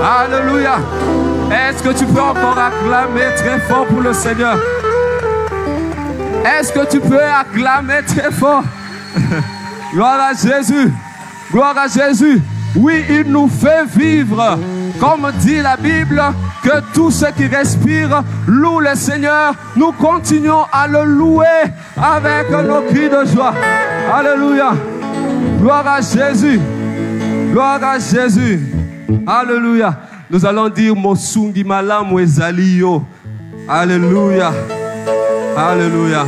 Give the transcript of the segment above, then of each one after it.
Alléluia. Est-ce que tu peux encore acclamer très fort pour le Seigneur? Est-ce que tu peux acclamer très fort? Gloire à Jésus. Gloire à Jésus. Oui, il nous fait vivre. Comme dit la Bible, que tous ceux qui respirent louent le Seigneur. Nous continuons à le louer avec nos cris de joie. Alléluia. Gloire à Jésus. Gloire à Jésus. Alléluia. Nous allons dire Mosungi Malamu Ezaliyo. Alléluia. Alléluia.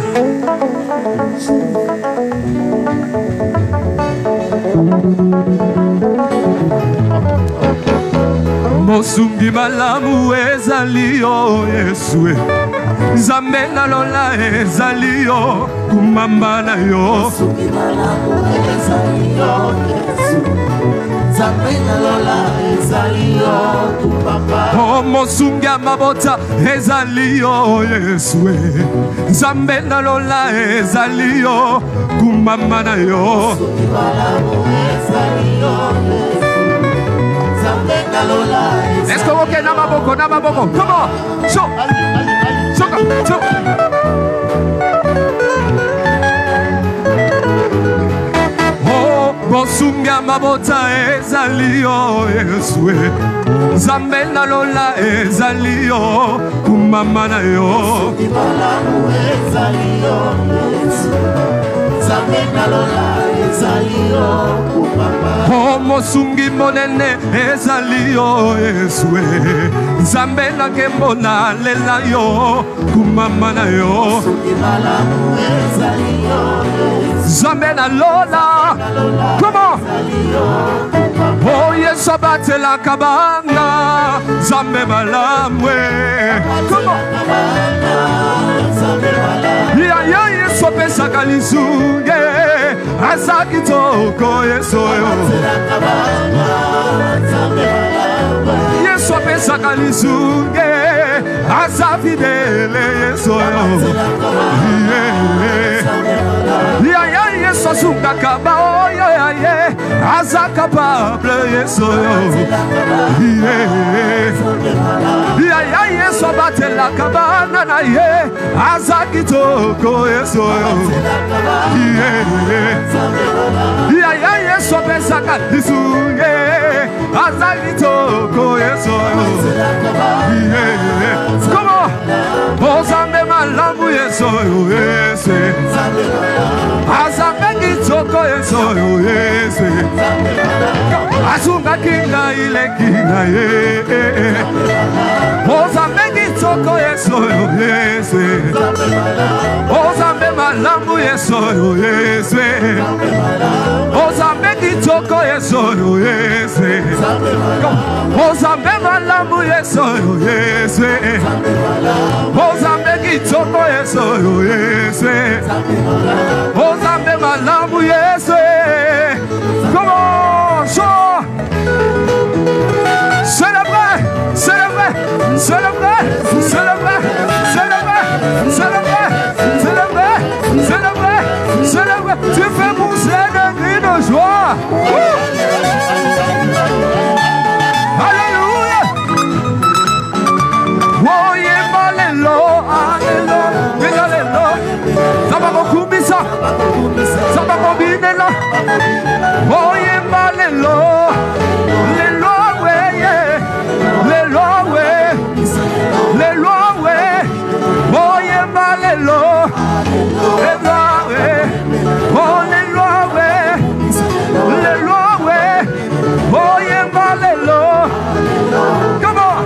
Mosungi Malamu Ezaliyo Yesue. Zamena lola ezaliyo kumamba na yo. Mosungi Malamu Ezaliyo Yesue. Zamena lola ezaliyo kumamba. Oh Mosungi Mabota ezaliyo Yesue. Zamena lola ezaliyo kumamba na yo. Mosungi Malamu ezaliyo Yesue. Zamena lola ezaliyo. Let's go, okay, Namaboko. Come on, show. Show. Oh, Mosunga Mabota ezaliyo Yesue. Zambena lola ezaliyo kumama na yo. Mosungi Malamu ezaliyo Yesue. Zamena lola ezaliyo kumama. Oh, Mosungi monene ezaliyo Yesue. Zambena kembona lela yo kumama na yo. Mosungi Malamu ezaliyo Yesue. Zambena lola. Come on. Oh, yes, abate la kabanga. Zambe malamwe. Come on. Ya yeso pesa kalizunge. Asaki toko yeso yo. Yeso pesa kalizunge. Asafidele yeso yo. Ya yeso sunga kaba oh ya Azaka pable yeso yo. Ya yeso bate la kabana na ye. Azaki toko yeso yo. Ya yeso pesa kalizunge. Azaki toko yeso yo. Come on. Ozambe malamu yeso yo yese. Azambe kitoko yeso yo yese. Azunga kinga ile kinga ye. Ozambe kitoko yeso yo Ozambe malamu yesoyo yeswe. Ozambe kitoko yesoyo yeswe. Ozambe malamu yesoyo yeswe. Ozambe kitoko yesoyo yeswe. Ozambe malamu yeswe. Come on, show. Célébrez, célébrez, célébrez, célébrez, célébrez, célébrez, célébrez, célébrez, célébrez. Tu fais pousser des cris de joie. Alléluia. Voyez malelo, alléluia, alléluia. Ça va beaucoup ça. Ça va combiner là. Voyez malelo, les lois, les lois, les lois, voyez malelo, les lois, oh les lois, les lois, voyez malelo. Comment?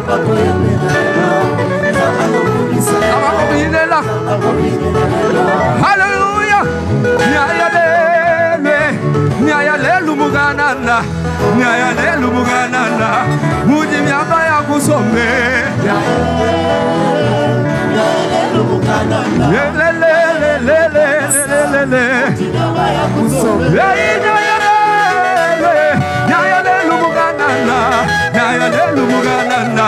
Ça va combiner là. Alléluia. Nyayale lumuganana, nyayale lumuganana, mudi myamba ya kusombe. Nyayale lumuganana, lelelelelelelelele, nyayale lumuganana, nyayale lumuganana,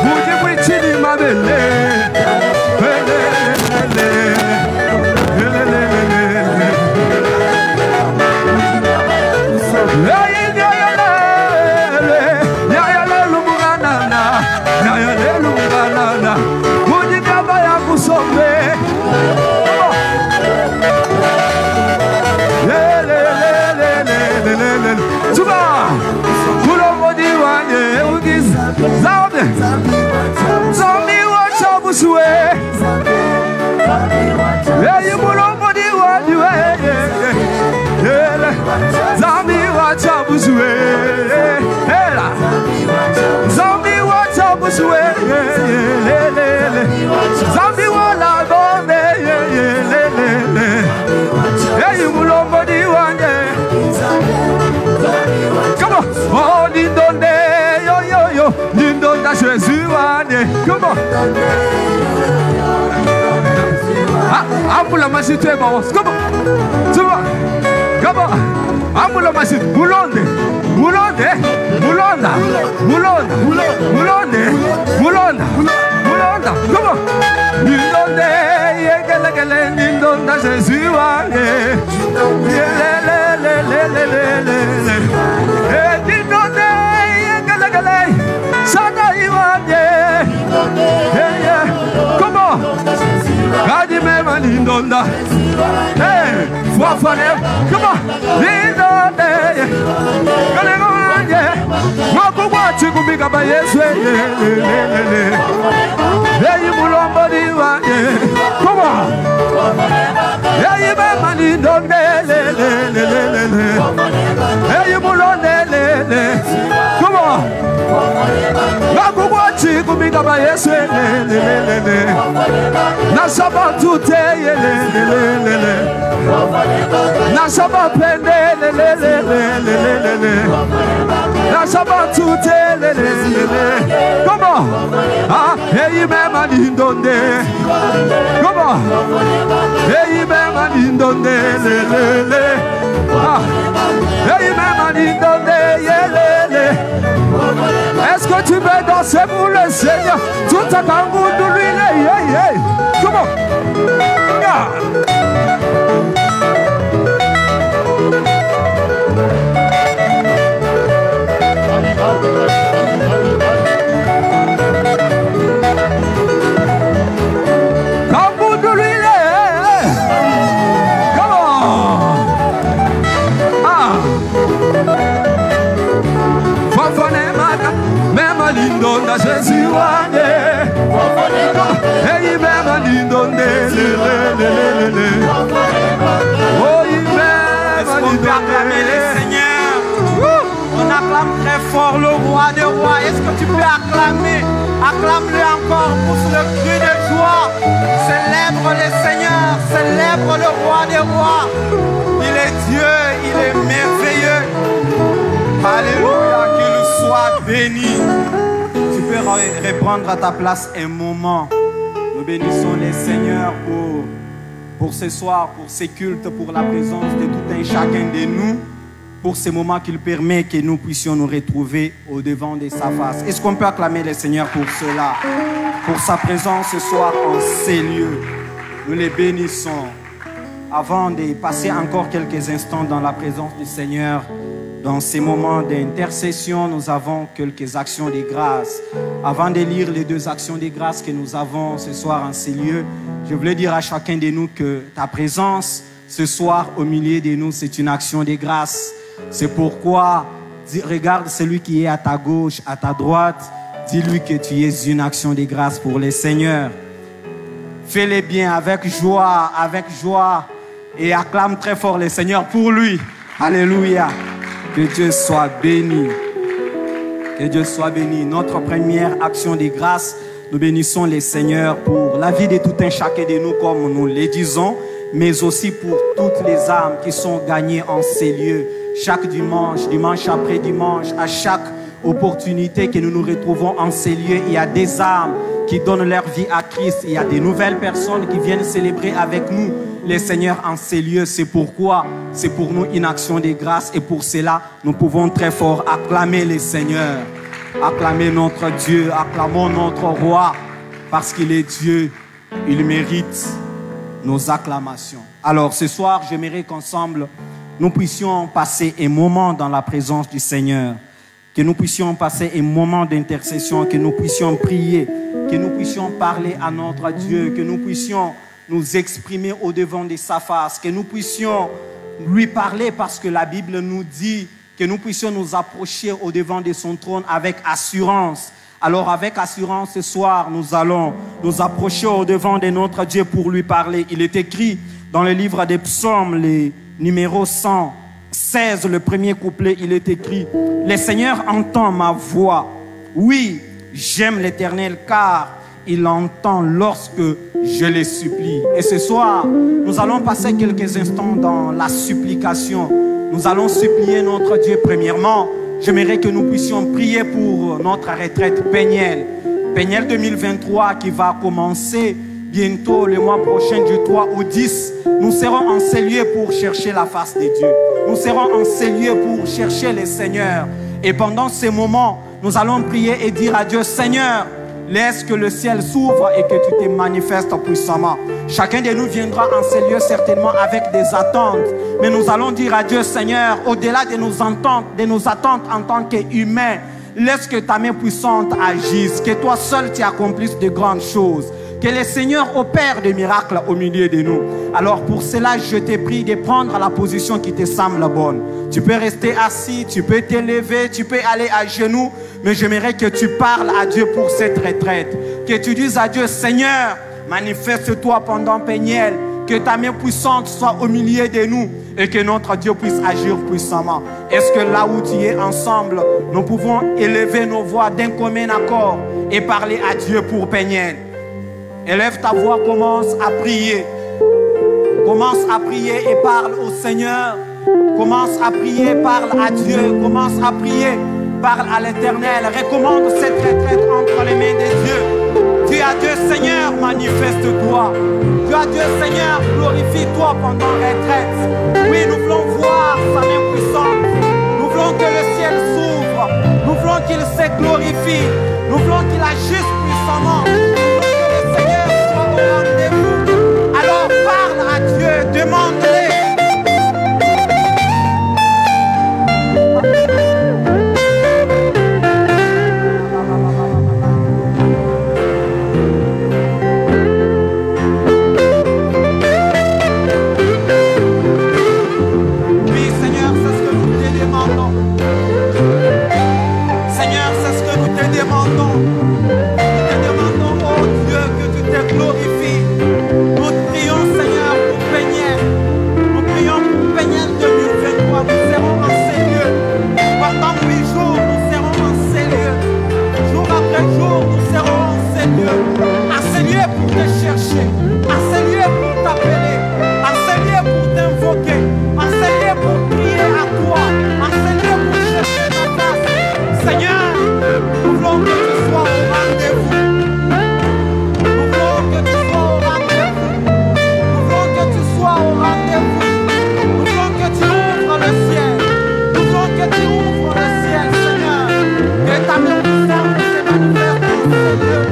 mudi mwichini mabele. Zambi wacha buswe, hey mulombo di wajwe, zambi wacha buswe, hela, zambi wacha buswe, zambi wala gome, hey mulombo di wajwe, come on, oh lindonde. Lindonda Jésus, come on. Ambula masite bawas, come on. Come on. Ambula masite, Mulonde, Mulonde, Mulonda, Mulonda, Mulonde, Mulonda, Mulonda, come on. Lindonde, yegelele, Lindonda Jésus, Lindonde, yegelele. Sana iwanye, comment? Gadi mema lindonda, hey, fuafane, comment? Lindonda, gale nganye, wakuwa chikumbika ba Yesu, hey, mulombo diwanye, comment? Hey, mema lindonda, hey, mulonde, comment? Nakuwa chikumbika ba Yesu, nasaba tute, nasaba pende, nasaba tute, comment? Ah, hey, mema lindonde, comment? Hey, mema lindonde, ah, hey, mema lindonde, est-ce que tu veux danser pour le Seigneur? Tout à kangourou de l'huile, comment? Kangourou de l'huile, comment? Ah, même lindonda Jésus wane, hey même lindonde, oh même lindonde. On acclame très fort le roi des rois. Est-ce que tu peux acclamer Acclame-le encore, pousse le cri de joie. Célèbre le Seigneur, célèbre le roi des rois. Il est Dieu, il est merveilleux. Alléluia, qu'il soit béni. Tu peux reprendre à ta place un moment. Nous bénissons les Seigneurs pour ce soir, pour ces cultes, pour la présence de tout un chacun de nous, pour ces moments qu'il permet que nous puissions nous retrouver au devant de sa face. Est-ce qu'on peut acclamer le Seigneur pour cela, pour sa présence ce soir en ces lieux? Nous les bénissons. Avant de passer encore quelques instants dans la présence du Seigneur, dans ces moments d'intercession, nous avons quelques actions de grâce. Avant de lire les 2 actions de grâce que nous avons ce soir en ces lieux, je voulais dire à chacun de nous que ta présence ce soir au milieu de nous, c'est une action de grâce. C'est pourquoi, regarde celui qui est à ta gauche, à ta droite, dis-lui que tu es une action de grâce pour le Seigneur. Fais-le bien avec joie, et acclame très fort le Seigneur pour lui. Alléluia. Que Dieu soit béni. Que Dieu soit béni. Notre première action de grâce, nous bénissons le Seigneur pour la vie de tout un chacun de nous, comme nous le disons, mais aussi pour toutes les âmes qui sont gagnées en ces lieux. Chaque dimanche, dimanche après dimanche, à chaque opportunité que nous nous retrouvons en ces lieux, il y a des âmes qui donnent leur vie à Christ. Il y a des nouvelles personnes qui viennent célébrer avec nous les Seigneurs en ces lieux. C'est pourquoi c'est pour nous une action de grâce, et pour cela nous pouvons très fort acclamer les Seigneurs, acclamer notre Dieu, acclamons notre roi, parce qu'il est Dieu, il mérite nos acclamations. Alors ce soir, j'aimerais qu'ensemble nous puissions passer un moment dans la présence du Seigneur, que nous puissions passer un moment d'intercession, que nous puissions prier, que nous puissions parler à notre Dieu, que nous puissions nous exprimer au devant de sa face, que nous puissions lui parler, parce que la Bible nous dit que nous puissions nous approcher au devant de son trône avec assurance. Alors avec assurance ce soir, nous allons nous approcher au devant de notre Dieu pour lui parler. Il est écrit dans le livre des psaumes, le numéro 116, le premier couplet, il est écrit: le Seigneur entend ma voix. Oui, j'aime l'Éternel, car il entend lorsque je les supplie. Et ce soir, nous allons passer quelques instants dans la supplication. Nous allons supplier notre Dieu. Premièrement, j'aimerais que nous puissions prier pour notre retraite Péniel. Péniel 2023 qui va commencer bientôt le mois prochain du 3 au 10. Nous serons en ces lieux pour chercher la face de Dieu. Nous serons en ces lieux pour chercher le Seigneur. Et pendant ces moments, nous allons prier et dire à Dieu: Seigneur, laisse que le ciel s'ouvre et que tu te manifestes puissamment. Chacun de nous viendra en ces lieux certainement avec des attentes. Mais nous allons dire à Dieu: Seigneur, au-delà de nos attentes en tant qu'humains, laisse que ta main puissante agisse, que toi seul tu accomplisses de grandes choses, que le Seigneur opère des miracles au milieu de nous. Alors pour cela, je te prie de prendre la position qui te semble bonne. Tu peux rester assis, tu peux t'élever, tu peux aller à genoux, mais j'aimerais que tu parles à Dieu pour cette retraite. Que tu dises à Dieu: Seigneur, manifeste-toi pendant Péniel, que ta main puissante soit au milieu de nous et que notre Dieu puisse agir puissamment. Est-ce que là où tu es ensemble, nous pouvons élever nos voix d'un commun accord et parler à Dieu pour Péniel? Élève ta voix, commence à prier. Commence à prier et parle au Seigneur. Commence à prier, parle à Dieu. Commence à prier, parle à l'Éternel. Recommande cette retraite entre les mains de Dieu. Dis à Dieu: Seigneur, manifeste-toi. Dis à Dieu: Seigneur, glorifie-toi pendant la retraite. Oui, nous voulons voir sa main puissante. Nous voulons que le ciel s'ouvre. Nous voulons qu'il se glorifie. Nous voulons qu'il agisse puissamment. Alors parle à Dieu, demande-le. Oui, Seigneur, c'est ce que nous te demandons. Seigneur, c'est ce que nous te demandons. Nous te demandons, oh Dieu, que tu te glorifies. te chercher, en ces lieux pour t'appeler, en ces lieux pour t'invoquer, en ces lieux pour prier à toi, en ces lieux pour chercher ta face. Seigneur, nous voulons que tu sois au rendez-vous. Nous voulons que tu sois au rendez-vous. Nous voulons que tu sois au rendez-vous. Nous voulons que tu ouvres le ciel. Nous voulons que tu ouvres le ciel, Seigneur. Que ta main puissante se manifeste dans ces lieux.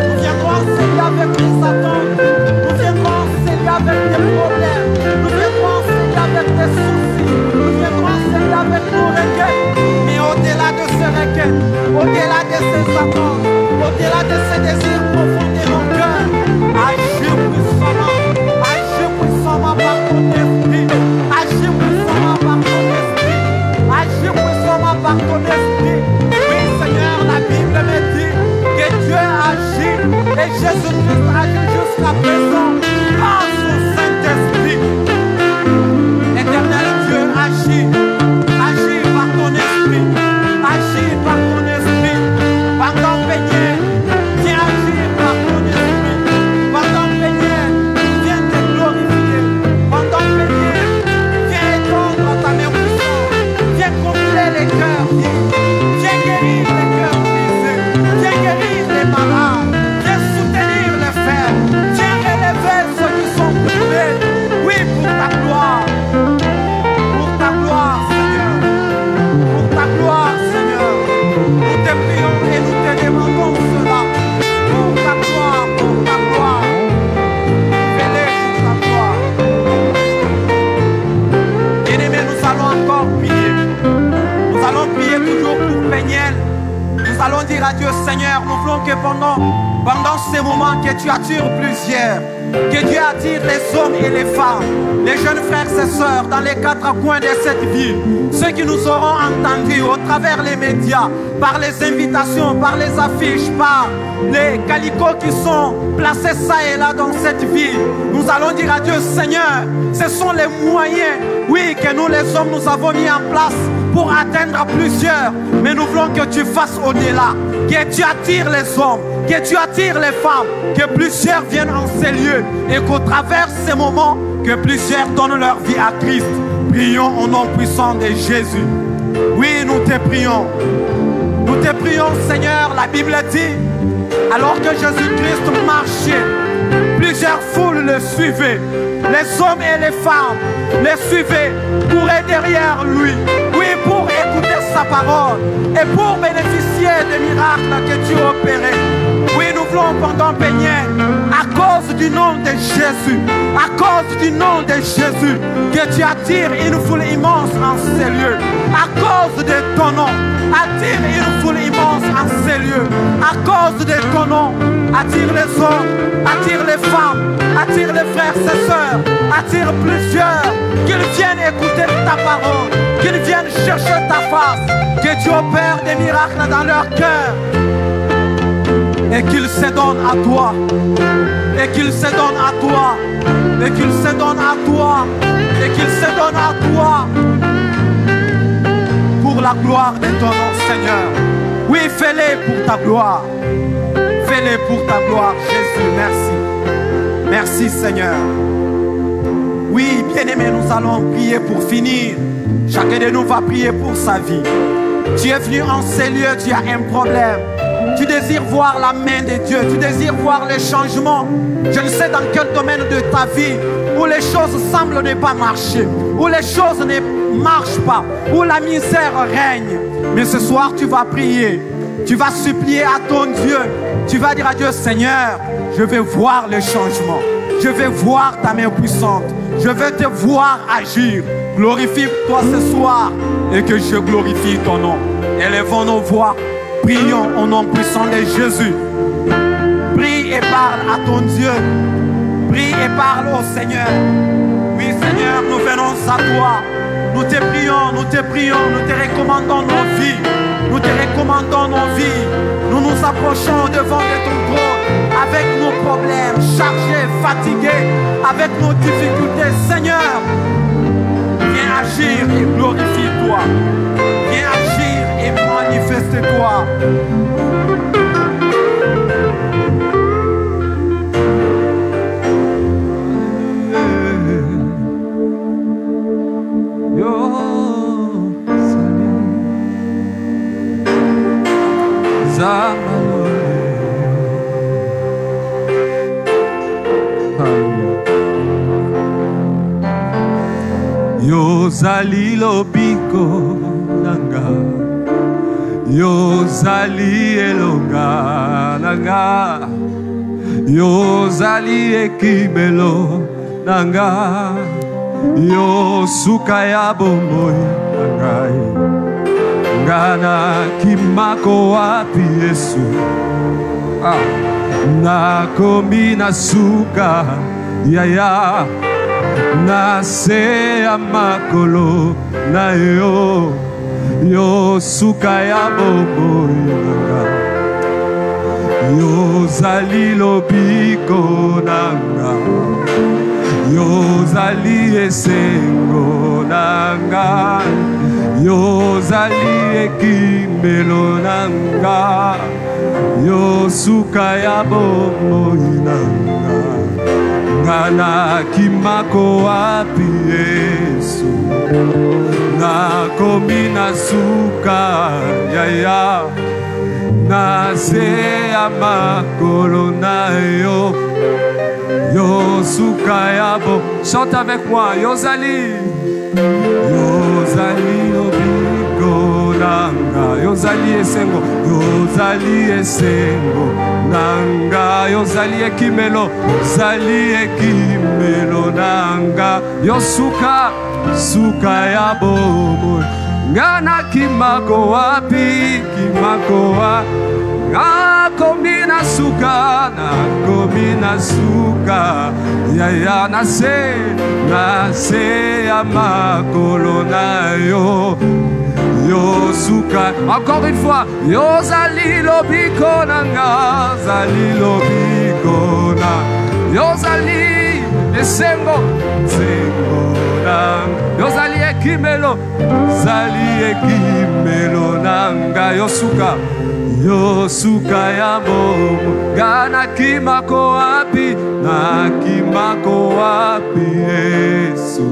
Nous viendrons enseigner avec les attentes. Nous viendrons enseigner avec des problèmes. Nous viendrons enseigner avec des soucis. Nous viendrons enseigner avec nos requêtes. Mais au-delà de ces requêtes, au-delà de ces attentes, au-delà de ces désirs profonds de mon cœur, agis puissamment par ton esprit. Agis puissamment par ton esprit. Agis puissamment par ton esprit. Oui, Seigneur, la Bible me dit que Dieu agit et Jésus-Christ agit jusqu'à présent par son Saint-Esprit. Éternel Dieu, agis. Agis par ton esprit. Agis par ton esprit. Pendant Peigneur, viens agir par ton esprit. Pendant Peigneur, viens te glorifier. Pendant Peigneur, viens étendre ta main puissante. Viens combler les cœurs. Viens guérir les cœurs brisés. Viens guérir les malades. Viens soutenir les faibles. Viens relever ceux qui sont brûlés. Oui, pour ta gloire. Pour ta gloire, Seigneur. Pour ta gloire, Seigneur. Nous te prions et nous te demandons cela. Pour ta gloire, pour ta gloire. Fais-le pour ta gloire. Bien-aimés, nous allons encore prier. Nous allons prier toujours pour Péniel. Nous allons dire à Dieu, Seigneur, nous voulons que pendant ces moments que tu attires plusieurs, que Dieu attire les hommes et les femmes, les jeunes frères et sœurs dans les quatre coins de cette ville, ceux qui nous auront entendus au travers les médias, par les invitations, par les affiches, par les calicots qui sont placés ça et là dans cette ville. Nous allons dire à Dieu, Seigneur, ce sont les moyens, oui, que nous les hommes nous avons mis en place pour atteindre plusieurs, mais nous voulons que tu fasses au-delà, que tu attires les hommes, que tu attires les femmes, que plusieurs viennent en ces lieux et qu'au travers ces moments, que plusieurs donnent leur vie à Christ. Prions au nom puissant de Jésus. Oui, nous te prions. Nous te prions, Seigneur. La Bible dit, alors que Jésus-Christ marchait, plusieurs foules le suivaient. Les hommes et les femmes le suivaient, couraient derrière lui. Oui, pour écouter sa parole et pour bénéficier des miracles que Dieu opérait. Oui, nous voulons pendant Péniel, à cause du nom de Jésus, à cause du nom de Jésus, que tu attires une foule immense en ces lieux. À cause de ton nom, attire une foule immense en ces lieux. À cause de ton nom, attire les hommes, attire les femmes, attire les frères et sœurs, attire plusieurs, qu'ils viennent écouter ta parole, qu'ils viennent chercher ta face, que tu opères des miracles dans leur cœur. Et qu'ils se donnent à toi, et qu'ils se donnent à toi, et qu'ils se donnent à toi, et qu'ils se donnent à toi, pour la gloire de ton nom, Seigneur. Oui, fais-le pour ta gloire, fais-le pour ta gloire, Jésus, merci. Merci, Seigneur. Oui, bien-aimés, nous allons prier pour finir. Chacun de nous va prier pour sa vie. Tu es venu en ces lieux, tu as un problème. Tu désires voir la main de Dieu, tu désires voir les changements. Je ne sais dans quel domaine de ta vie où les choses semblent ne pas marcher, où les choses ne marchent pas, où la misère règne. Mais ce soir, tu vas prier, tu vas supplier à ton Dieu. Tu vas dire à Dieu, Seigneur, je vais voir le changement. Je vais voir ta main puissante. Je vais te voir agir. Glorifie-toi ce soir et que je glorifie ton nom. Élevons nos voix. Prions au nom puissant de Jésus. Prie et parle à ton Dieu. Prie et parle au Seigneur. Oui, Seigneur, nous venons à toi. Nous te prions, nous te prions, nous te recommandons nos vies. Nous te recommandons nos vies. Nous nous approchons devant de ton trône avec nos problèmes, chargés, fatigués, avec nos difficultés. Seigneur, viens agir et glorifie-toi. Viens agir et manifeste-toi. Yozali lobiko nanga, Yozali elonga nanga, Yozali ekibelo nanga, Yosuka ya bomoi nangai, ngana kimako wapi Yesu, nakomi nasuka yaya, nase ya makolo na yo, Yosuka ya bomoi nanga, Yozali lobiko nanga, Yozali esengo nanga, Yozali ekimelo nanga, Yosuka ya bomoi nanga, ngana kimako wapi Yesu, nakomi nasuka yaya, nase ya makolo na yo, Yosuka ya bo. Chante avec moi. Yozali, Yozali obiko nanga, Yozali esengo, Yozali esengo nanga, Yozali ekimelo, Yozali ekimelo nanga, Yosuka, suka ya bomo, ngana kimako wapi, kimako wapi, nakomi nasuka yaya, nase ya makolo na yo, Yosuka. Encore une fois, Yozali lobiko nanga, Zali lobiko na, Yozali esengo, sengo nanga, Yozali ekimelo, Zali ekimelo nanga, Yosuka, Yosuka ya bomo, ngana kimako wapi, na kimako wapi Yesu,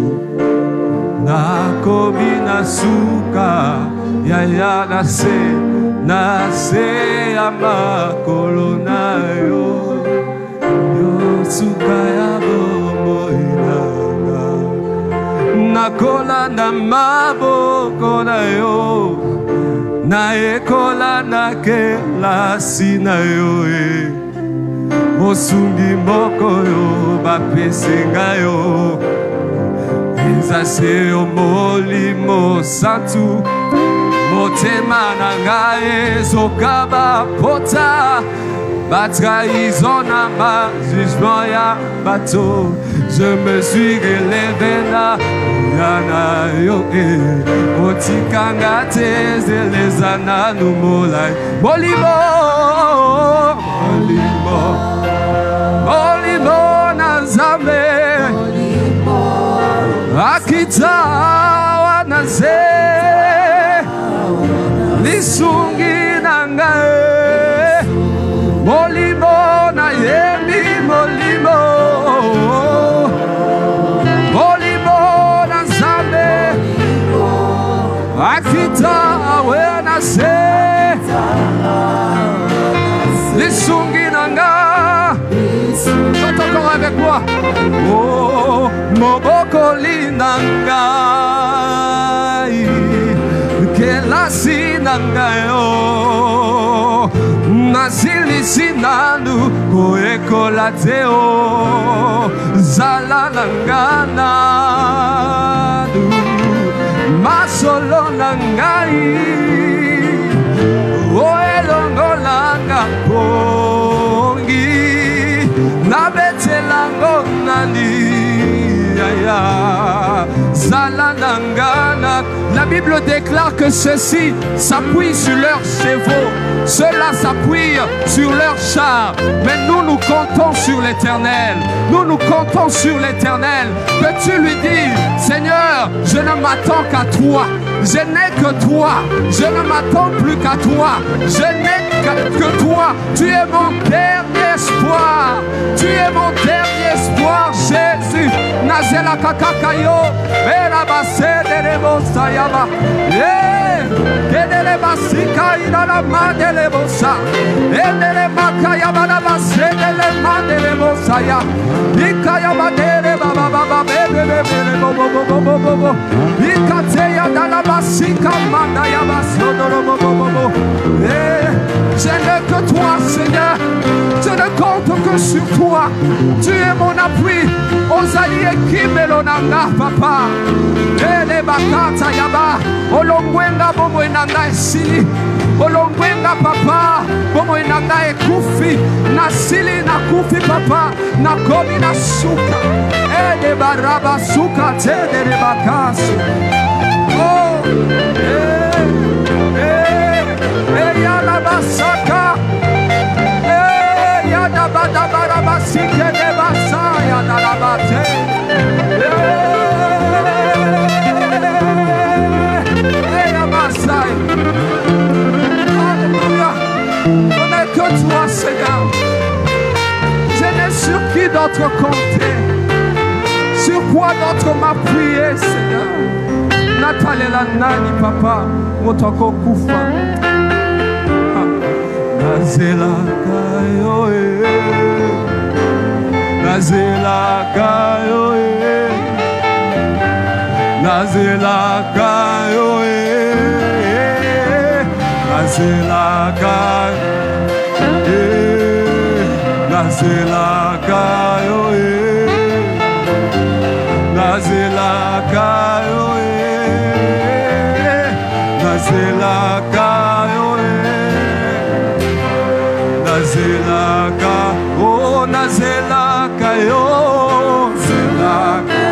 nakomi nasuka yaya, nase ya makolo na yo, Yosuka ya bomo inanga, nakola na maboko na yo, na ekola na kelasi na yo, mosungi moko yo bapesenga yo, ezase yo molimo santu, motema na ngai ezokaba pota, batrahison na ma jugement ya bato, je me suis relevé na yana yo otikanga te zelezana numolai, molimo, molimo, molimo na Nzambe, akita wanaze lisungi nangae, molimo na yemi, molimo, molimo na Nzambe, akita wanaze lisungi nanga. Chante encore avec moi. Oh, moboko linanga, kelasi nanga yo, nazili sinanu koekola te o, zala nanga nanu, masolo nangai, o elongo langa pongi, nabetelango nani yaya, zala nangana. La Bible déclare que ceux-ci s'appuient sur leurs chevaux, ceux-là s'appuient sur leurs chars, mais nous, nous comptons sur l'Éternel. Nous, nous comptons sur l'Éternel. Que tu lui dis, Seigneur, je ne m'attends qu'à toi. Je n'ai que toi. Je ne m'attends plus qu'à toi. Je n'ai que toi. Tu es mon dernier espoir. Tu es mon dernier espoir, Jésus. Nazela kakakayo, erabase de sayaba. Yeah. Kedele basika ina la mandele bosa. Edele makaya bana basedele mandele bosa ya. Ikaya badele baba baba bebe bebe bobo bobo bobo bobo. Ikateya dala basika manda ya basodoro bobo bobo. Je n'ai que toi, Seigneur. Je ne compte que sur toi. Tu es mon appui. Osalie qui melonanga papa. Ele bakata yaba. Olongwenga bomo enanga esili. Olongwenga papa. Bomo enanga ekufi. Na sili na kufi papa. Na komi na suka. Ele baraba suka tede de bakasi. Oh. Yala basaka. Yada bada bara basike de basaya da la bate. Alléluia. On n'est que toi, Seigneur. Je n'ai sur qui d'autre compter. Sur quoi d'autre m'appuyer, Seigneur. Natalela nani papa motoko kufa. Nazela kayo Nazela kayo Nazela kayo Nazela kayo Nazela kayo Nazela kayo Nazela kayo Nazelaka, oh Nazelaka yo, Nazelaka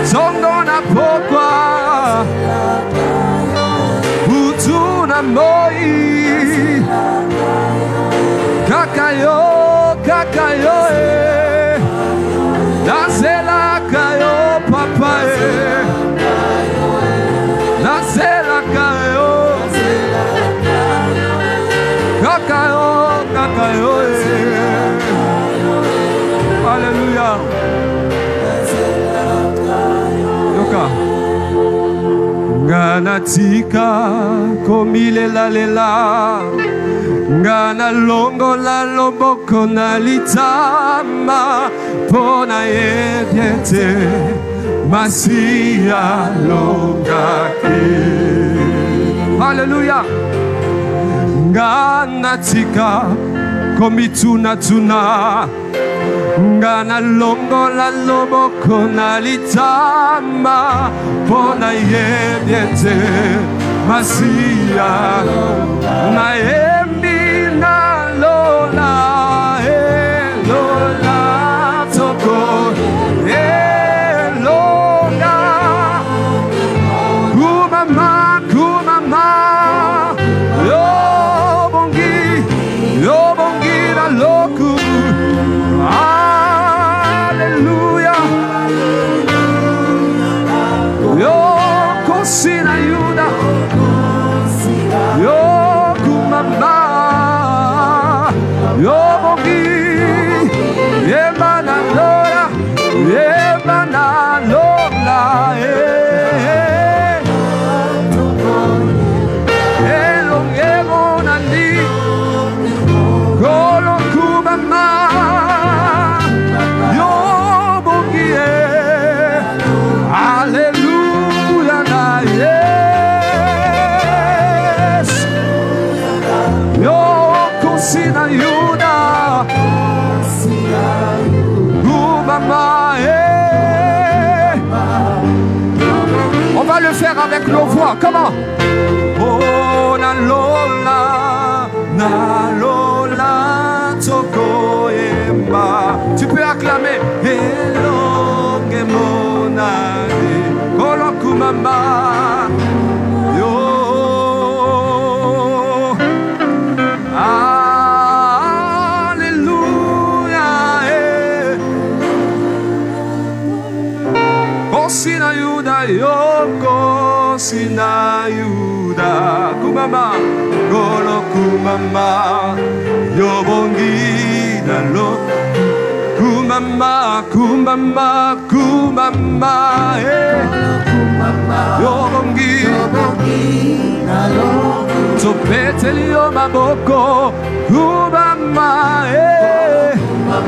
Zongo na pokwa, Utu na moi, Kakayo, Kakayo Nazelaka yo papa Nazelaka yo Kakayo, Kakayo Alléluia. Yoka Ngana tika komile la lela Ngana longo la loboko na litama Pona yebiete Masia longake. Alléluia. Ngana tika komituna tuna Ngana longo la loboko na litama Pona yebiete Masia na embi na lola lola toko longa kumama kumama yo bongi na loku. Alléluia. Yo kosina yuda yo kumama yo bongi yemana lola Alléluia na yes yo kosina yuda kumama On va le faire avec nos voix. Comment? Oh na lola toko emba. Tu peux acclamer. Hello gemonade koloku mama yo. Alléluia. Kosina yuda yoko sina yuda kumama koloku mama yobongi dalo kumama yobongi Sopetelio maboko kubama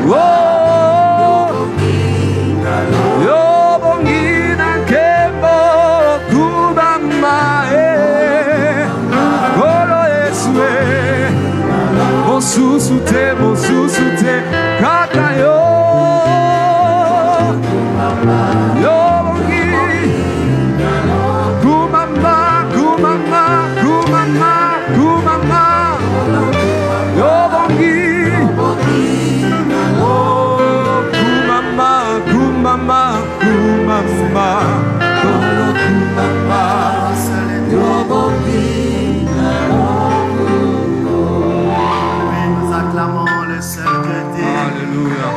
oh yo bongina kembo kubama Kolo Yesue Mosusute Kaka yo bongi Kumama yo bongi oh kumama Kolo kumama yo bongi. Oui, nous acclamons le seul que Dieu. Alléluia.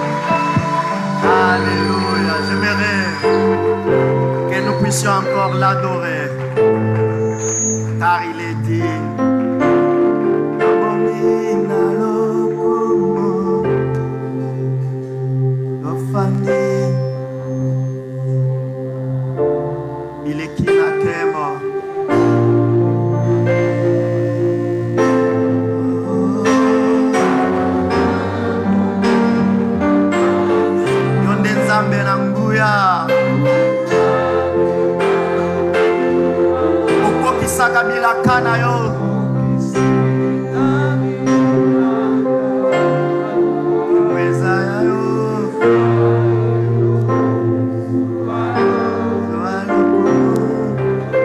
Alléluia. J'aimerais que nous puissions encore l'adorer. Car il est dit. Il est qui la kemo. Yonde nzambe na nguya. Okokisaka bilaka na yo.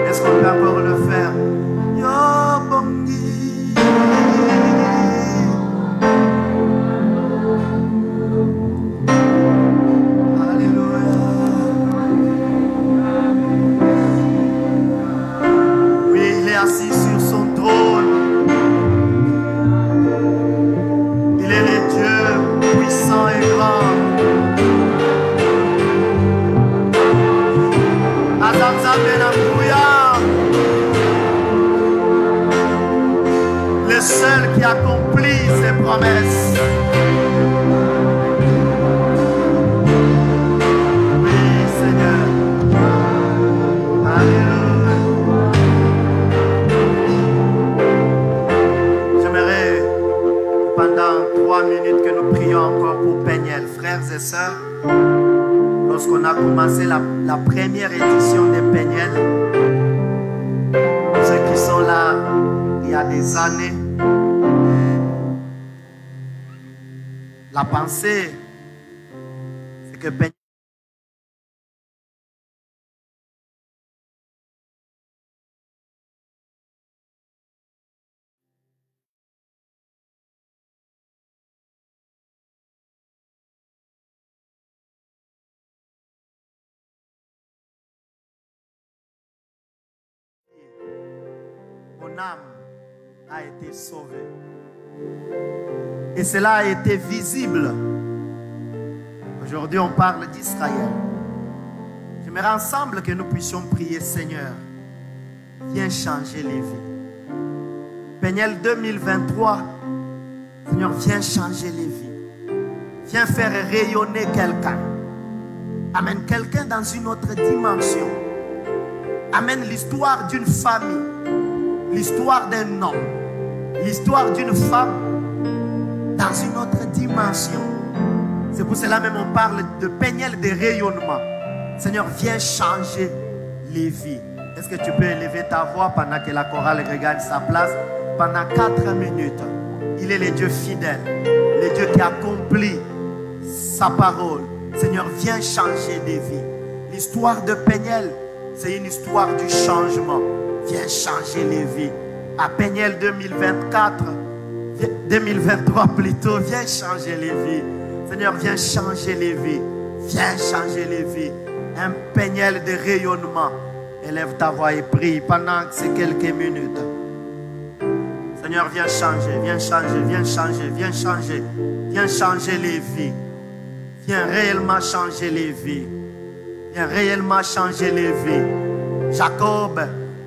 Est-ce qu'on peut encore le faire? Yo bongi. Alléluia. Oui, il est assis sur son trône. Il est le Dieu puissant et grand. Le seul qui accomplit ses promesses. Oui, Seigneur. Alléluia. J'aimerais pendant 3 minutes que nous prions encore pour Peniel. Frères et sœurs, lorsqu'on a commencé la première édition de Peniel, ceux qui sont là il y a des années, la pensée, c'est que Peniel mon âme a été sauvée. Et cela a été visible. Aujourd'hui, on parle d'Israël. J'aimerais ensemble que nous puissions prier, Seigneur, viens changer les vies. Peniel 2023, Seigneur, viens changer les vies. Viens faire rayonner quelqu'un. Amène quelqu'un dans une autre dimension. Amène l'histoire d'une famille, l'histoire d'un homme, l'histoire d'une femme dans une autre dimension. C'est pour cela même on parle de Peniel de rayonnement. Seigneur, viens changer les vies. Est-ce que tu peux élever ta voix pendant que la chorale regagne sa place? Pendant 4 minutes, il est le Dieu fidèle, le Dieu qui accomplit sa parole. Seigneur, viens changer des vies. L'histoire de Peniel, c'est une histoire du changement. Viens changer les vies. À Peniel 2023 plutôt, viens changer les vies. Seigneur, viens changer les vies. Viens changer les vies. Un Peniel de rayonnement. Élève ta voix et prie pendant ces quelques minutes. Seigneur, viens changer, viens changer, viens changer, viens changer. Viens changer les vies. Viens réellement changer les vies. Viens réellement changer les vies. Jacob,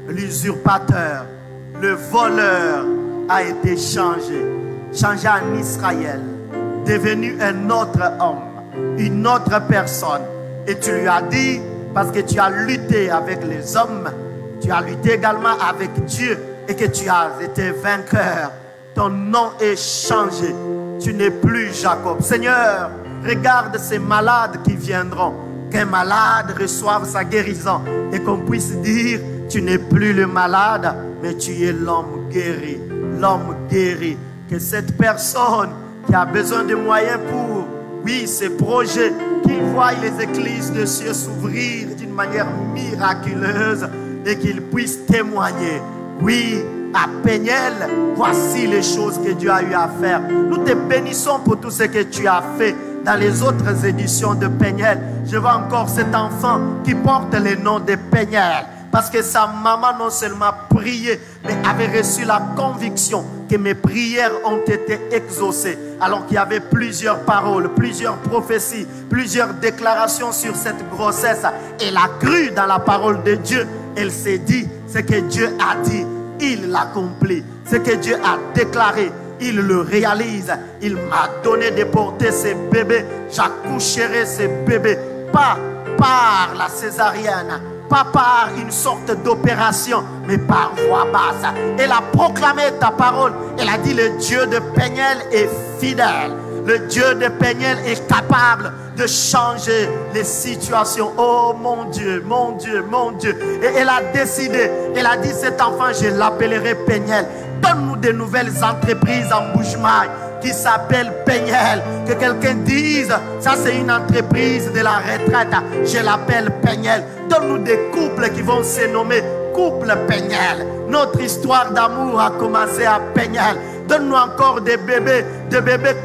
l'usurpateur, le voleur, a été changé. Changé en Israël. Devenu un autre homme, une autre personne. Et tu lui as dit, parce que tu as lutté avec les hommes, tu as lutté également avec Dieu. et que tu as été vainqueur. Ton nom est changé. Tu n'es plus Jacob. Seigneur, regarde ces malades qui viendront. Qu'un malade reçoive sa guérison et qu'on puisse dire, tu n'es plus le malade, mais tu es l'homme guéri. L'homme guéri. Que cette personne qui a besoin de moyens pour, oui, ses projets, qu'il voie les écluses de cieux s'ouvrir d'une manière miraculeuse et qu'il puisse témoigner. Oui, à Péniel, voici les choses que Dieu a eu à faire. Nous te bénissons pour tout ce que tu as fait dans les autres éditions de Péniel. Je vois encore cet enfant qui porte le nom de Péniel parce que sa maman non seulement priait, mais avait reçu la conviction que mes prières ont été exaucées. Alors qu'il y avait plusieurs paroles, plusieurs prophéties, plusieurs déclarations sur cette grossesse. Elle a cru dans la parole de Dieu. Elle s'est dit, ce que Dieu a dit, il l'accomplit. Ce que Dieu a déclaré, il le réalise. Il m'a donné de porter ces bébés. J'accoucherai ces bébés. Pas par la césarienne, pas par une sorte d'opération, mais par voix basse. Elle a proclamé ta parole. Elle a dit, le Dieu de Péniel est fidèle. Le Dieu de Péniel est capable de changer les situations. Oh mon Dieu, mon Dieu, mon Dieu. Et elle a décidé, elle a dit, cet enfant, je l'appellerai Péniel. Donne-nous de nouvelles entreprises en Bushmaï qui s'appellent Péniel. Que quelqu'un dise, ça c'est une entreprise de la retraite, je l'appelle Péniel. Donne-nous des couples qui vont se nommer couple Péniel. Notre histoire d'amour a commencé à Péniel. Donne-nous encore des bébés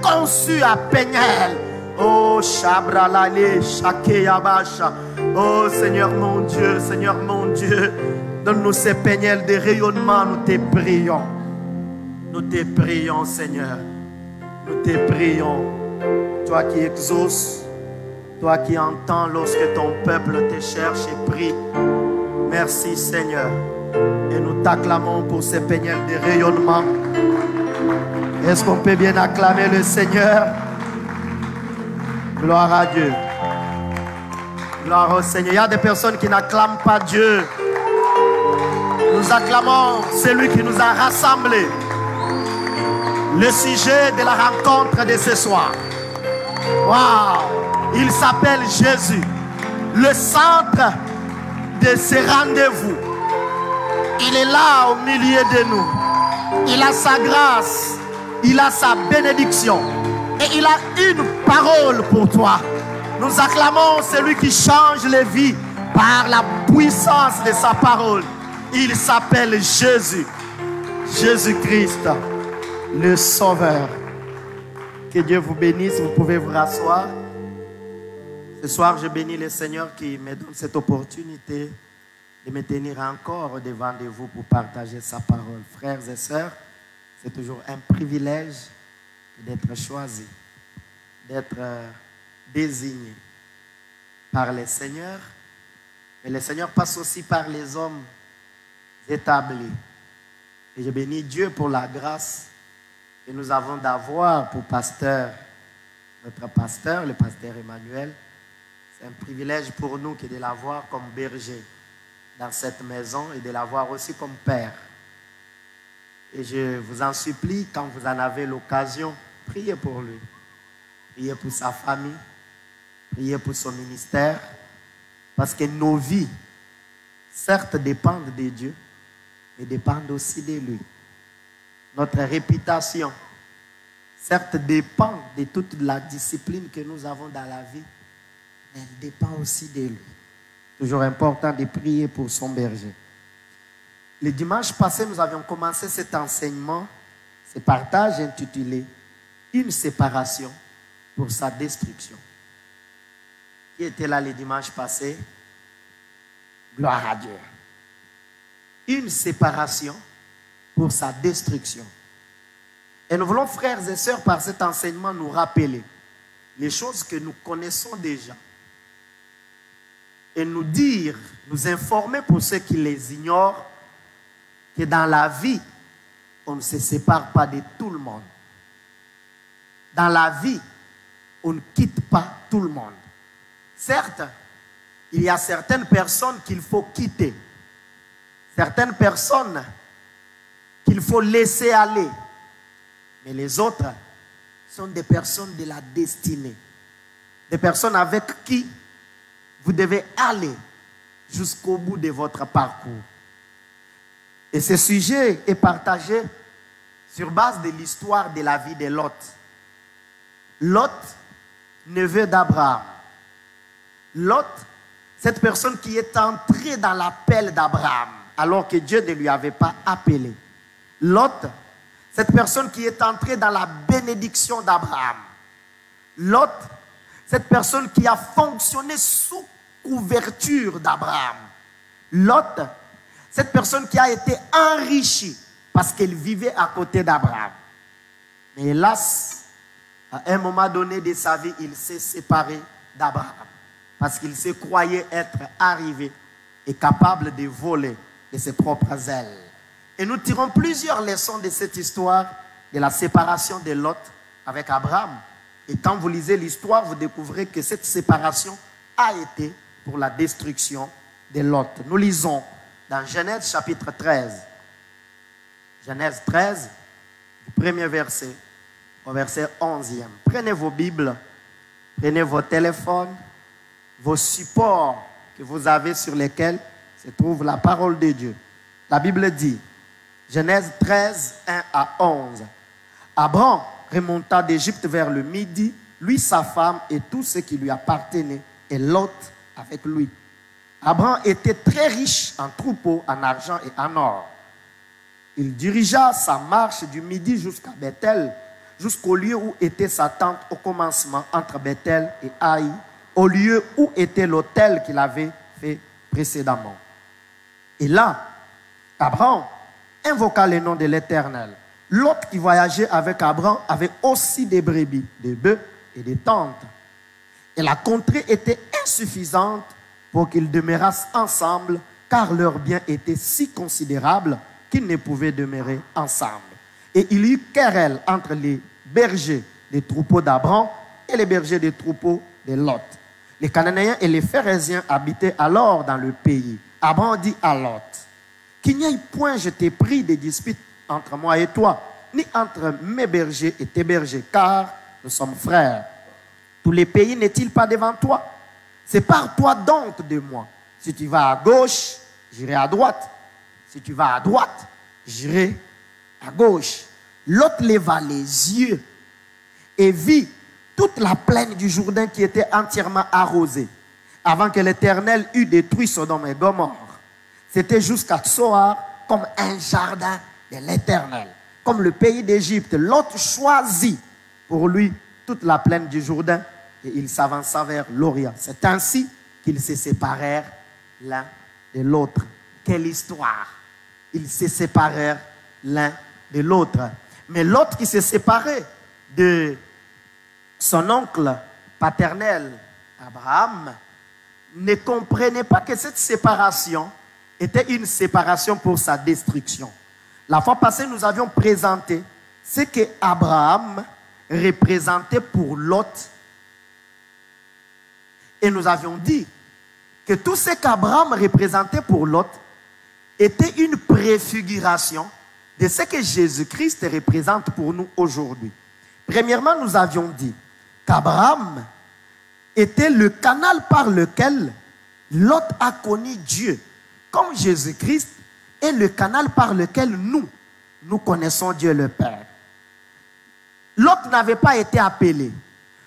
conçus à Péniel. Oh, Shabralale, Shakeyabasha. Oh, Seigneur mon Dieu, Seigneur mon Dieu. Donne-nous ces Péniels de rayonnement, nous te prions. Nous te prions, Seigneur. Nous te prions. Toi qui exauces, toi qui entends lorsque ton peuple te cherche et prie. Merci, Seigneur. Et nous t'acclamons pour ces Péniels de rayonnement. Est-ce qu'on peut bien acclamer le Seigneur? Gloire à Dieu. Gloire au Seigneur. Il y a des personnes qui n'acclament pas Dieu. Nous acclamons celui qui nous a rassemblés. Le sujet de la rencontre de ce soir. Waouh! Il s'appelle Jésus. Le centre de ce rendez-vous. Il est là au milieu de nous. Il a sa grâce. Il a sa bénédiction. Et il a une parole pour toi. Nous acclamons celui qui change les vies par la puissance de sa parole. Il s'appelle Jésus. Jésus-Christ, le Sauveur. Que Dieu vous bénisse. Vous pouvez vous rasseoir. Ce soir, je bénis le Seigneur qui me donne cette opportunité de me tenir encore devant de vous pour partager sa parole. Frères et sœurs, c'est toujours un privilège d'être choisi, d'être désigné par le Seigneur. Mais le Seigneur passe aussi par les hommes établis. Et je bénis Dieu pour la grâce que nous avons d'avoir pour pasteur, notre pasteur, le pasteur Emmanuel. C'est un privilège pour nous que de l'avoir comme berger dans cette maison et de l'avoir aussi comme père. Et je vous en supplie, quand vous en avez l'occasion, priez pour lui. Priez pour sa famille. Priez pour son ministère. Parce que nos vies, certes, dépendent de Dieu, mais dépendent aussi de lui. Notre réputation, certes, dépend de toute la discipline que nous avons dans la vie, mais elle dépend aussi de lui. Toujours important de prier pour son berger. Le dimanche passé, nous avions commencé cet enseignement, ce partage intitulé « Une séparation pour sa destruction ». Qui était là le dimanche passé? Gloire à Dieu. Une séparation pour sa destruction. Et nous voulons, frères et sœurs, par cet enseignement, nous rappeler les choses que nous connaissons déjà. Et nous dire, nous informer pour ceux qui les ignorent, que dans la vie, on ne se sépare pas de tout le monde. Dans la vie, on ne quitte pas tout le monde. Certes, il y a certaines personnes qu'il faut quitter. Certaines personnes qu'il faut laisser aller. Mais les autres sont des personnes de la destinée. Des personnes avec qui vous devez aller jusqu'au bout de votre parcours. Et ce sujet est partagé sur base de l'histoire de la vie de Lot. Lot, neveu d'Abraham. Lot, cette personne qui est entrée dans l'appel d'Abraham, alors que Dieu ne lui avait pas appelé. Lot, cette personne qui est entrée dans la bénédiction d'Abraham. Lot, cette personne qui a fonctionné sous couverture d'Abraham. Lot, cette personne qui a été enrichie parce qu'elle vivait à côté d'Abraham. Mais hélas, à un moment donné de sa vie, il s'est séparé d'Abraham parce qu'il se croyait être arrivé et capable de voler de ses propres ailes. Et nous tirons plusieurs leçons de cette histoire de la séparation de Lot avec Abraham. Et quand vous lisez l'histoire, vous découvrez que cette séparation a été pour la destruction de Lot. Nous lisons dans Genèse chapitre 13. Genèse 13, du premier verset au verset 11e. Prenez vos Bibles, prenez vos téléphones, vos supports que vous avez sur lesquels se trouve la parole de Dieu. La Bible dit, Genèse 13, 1 à 11. Abraham remonta d'Égypte vers le midi, lui, sa femme et tout ce qui lui appartenait, et Lot avec lui. Abraham était très riche en troupeaux, en argent et en or. Il dirigea sa marche du midi jusqu'à Bethel, jusqu'au lieu où était sa tente au commencement entre Bethel et Haï, au lieu où était l'autel qu'il avait fait précédemment. Et là, Abraham invoqua le nom de l'Éternel. Lot qui voyageait avec Abraham avait aussi des brebis, des bœufs et des tentes. Et la contrée était insuffisante pour qu'ils demeurassent ensemble, car leurs biens étaient si considérables qu'ils ne pouvaient demeurer ensemble. Et il y eut querelle entre les bergers des troupeaux d'Abraham et les bergers des troupeaux de Lot. Les Cananéens et les Phéréziens habitaient alors dans le pays. Abraham dit à Lot, qu'il n'y ait point, je t'ai pris, des disputes entre moi et toi, ni entre mes bergers et tes bergers, car nous sommes frères. Tous les pays n'est-il pas devant toi? Sépare-toi donc de moi. Si tu vas à gauche, j'irai à droite. Si tu vas à droite, j'irai à gauche. Lot leva les yeux et vit toute la plaine du Jourdain qui était entièrement arrosée, avant que l'Éternel eût détruit Sodome et Gomorrhe. C'était jusqu'à Tsoar comme un jardin de l'Éternel. Comme le pays d'Égypte, Lot choisit pour lui toute la plaine du Jourdain et il s'avança vers l'Orient. C'est ainsi qu'ils se séparèrent l'un de l'autre. Quelle histoire! Ils se séparèrent l'un de l'autre. Mais l'autre qui s'est séparé de son oncle paternel, Abraham, ne comprenait pas que cette séparation était une séparation pour sa destruction. La fois passée, nous avions présenté ce que Abraham représentait pour Lot. Et nous avions dit que tout ce qu'Abraham représentait pour Lot était une préfiguration de ce que Jésus-Christ représente pour nous aujourd'hui. Premièrement, nous avions dit qu'Abraham était le canal par lequel Lot a connu Dieu, comme Jésus-Christ est le canal par lequel nous connaissons Dieu le Père. Lot n'avait pas été appelé.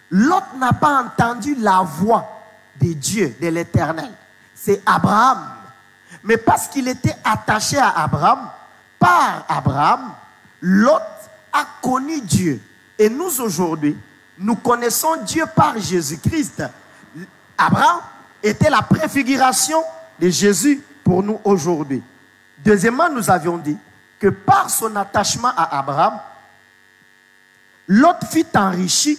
Lot n'a pas entendu la voix de Dieu, de l'Éternel. C'est Abraham. Mais parce qu'il était attaché à Abraham, par Abraham, Lot a connu Dieu. Et nous aujourd'hui, nous connaissons Dieu par Jésus-Christ. Abraham était la préfiguration de Jésus pour nous aujourd'hui. Deuxièmement, nous avions dit que par son attachement à Abraham, Lot fut enrichi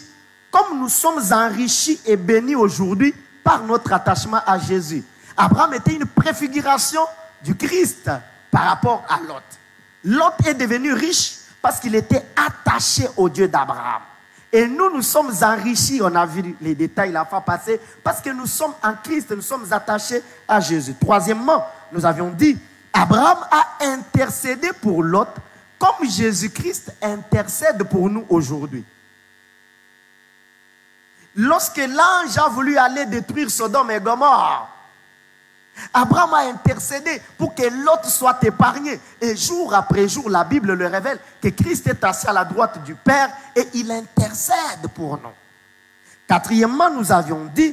comme nous sommes enrichis et bénis aujourd'hui par notre attachement à Jésus. Abraham était une préfiguration du Christ par rapport à Lot. Lot est devenu riche parce qu'il était attaché au Dieu d'Abraham. Et nous, nous sommes enrichis, on a vu les détails la fois passée, parce que nous sommes en Christ, nous sommes attachés à Jésus. Troisièmement, nous avions dit, Abraham a intercédé pour Lot comme Jésus-Christ intercède pour nous aujourd'hui. Lorsque l'ange a voulu aller détruire Sodome et Gomorrhe, Abraham a intercédé pour que Lot soit épargné. Et jour après jour, la Bible le révèle que Christ est assis à la droite du Père et il intercède pour nous. Quatrièmement, nous avions dit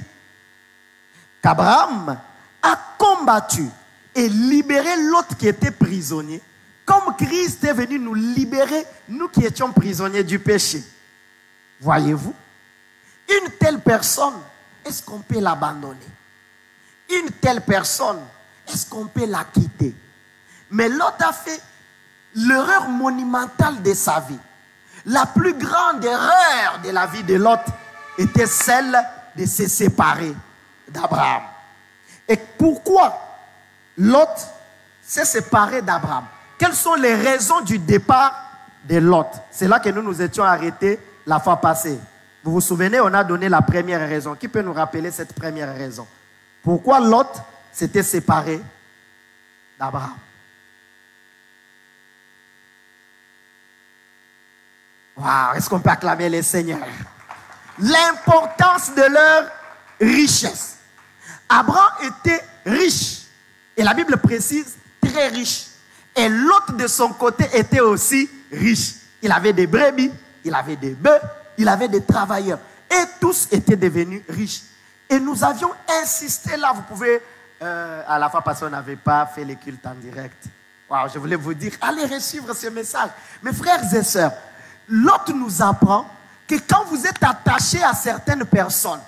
qu'Abraham a combattu et libéré Lot qui était prisonnier, comme Christ est venu nous libérer, nous qui étions prisonniers du péché. Voyez-vous, une telle personne, est-ce qu'on peut l'abandonner? Une telle personne, est-ce qu'on peut la quitter? Mais Lot a fait l'erreur monumentale de sa vie. La plus grande erreur de la vie de Lot était celle de se séparer d'Abraham. Et pourquoi Lot s'est séparé d'Abraham? Quelles sont les raisons du départ de Lot? C'est là que nous nous étions arrêtés la fois passée. Vous vous souvenez, on a donné la première raison. Qui peut nous rappeler cette première raison? Pourquoi Lot s'était séparé d'Abraham? Waouh, est-ce qu'on peut acclamer les seigneurs? L'importance de leur richesse. Abraham était riche. Et la Bible précise, très riche. Et Lot de son côté était aussi riche. Il avait des brebis, il avait des bœufs, il avait des travailleurs. Et tous étaient devenus riches. Et nous avions insisté là, vous pouvez, à la fois parce qu'on n'avait pas fait les cultes en direct. Wow, je voulais vous dire, allez resuivre ce message. Mes frères et sœurs, Lot nous apprend que quand vous êtes attaché à certaines personnes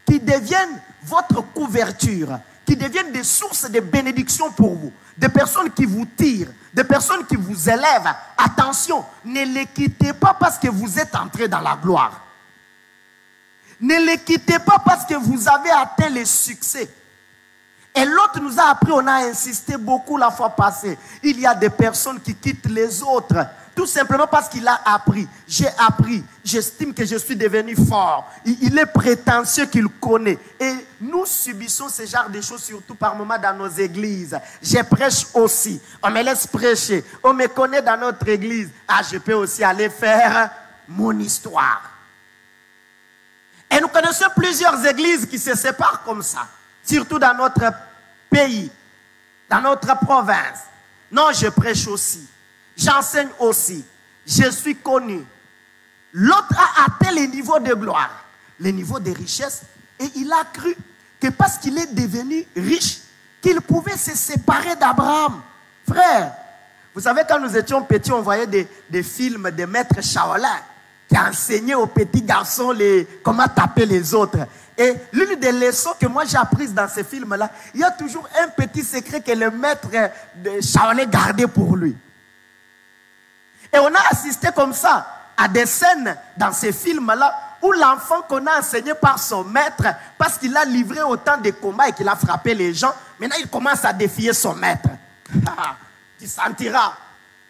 qui deviennent votre couverture, qui deviennent des sources de bénédiction pour vous, des personnes qui vous tirent, des personnes qui vous élèvent, attention, ne les quittez pas parce que vous êtes entré dans la gloire. Ne les quittez pas parce que vous avez atteint le succès. Et l'autre nous a appris, on a insisté beaucoup la fois passée. Il y a des personnes qui quittent les autres, tout simplement parce qu'il a appris. J'ai appris, j'estime que je suis devenu fort. Il est prétentieux qu'il connaît. Et nous subissons ce genre de choses, surtout par moments dans nos églises. Je prêche aussi, on me laisse prêcher. On me connaît dans notre église. Ah, je peux aussi aller faire mon histoire. Et nous connaissons plusieurs églises qui se séparent comme ça. Surtout dans notre pays, dans notre province. Non, je prêche aussi. J'enseigne aussi. Je suis connu. L'autre a atteint le niveau de gloire, le niveau de richesse. Et il a cru que parce qu'il est devenu riche, qu'il pouvait se séparer d'Abraham. Frère, vous savez, quand nous étions petits, on voyait des films de maître Shaolin qui enseignaient aux petits garçons comment taper les autres. Et l'une des leçons que moi j'ai apprises dans ces films-là, il y a toujours un petit secret que le maître de Shaolin gardait pour lui. Et on a assisté comme ça à des scènes dans ces films-là où l'enfant qu'on a enseigné par son maître, parce qu'il a livré autant de combats et qu'il a frappé les gens, maintenant il commence à défier son maître. Tu sentiras,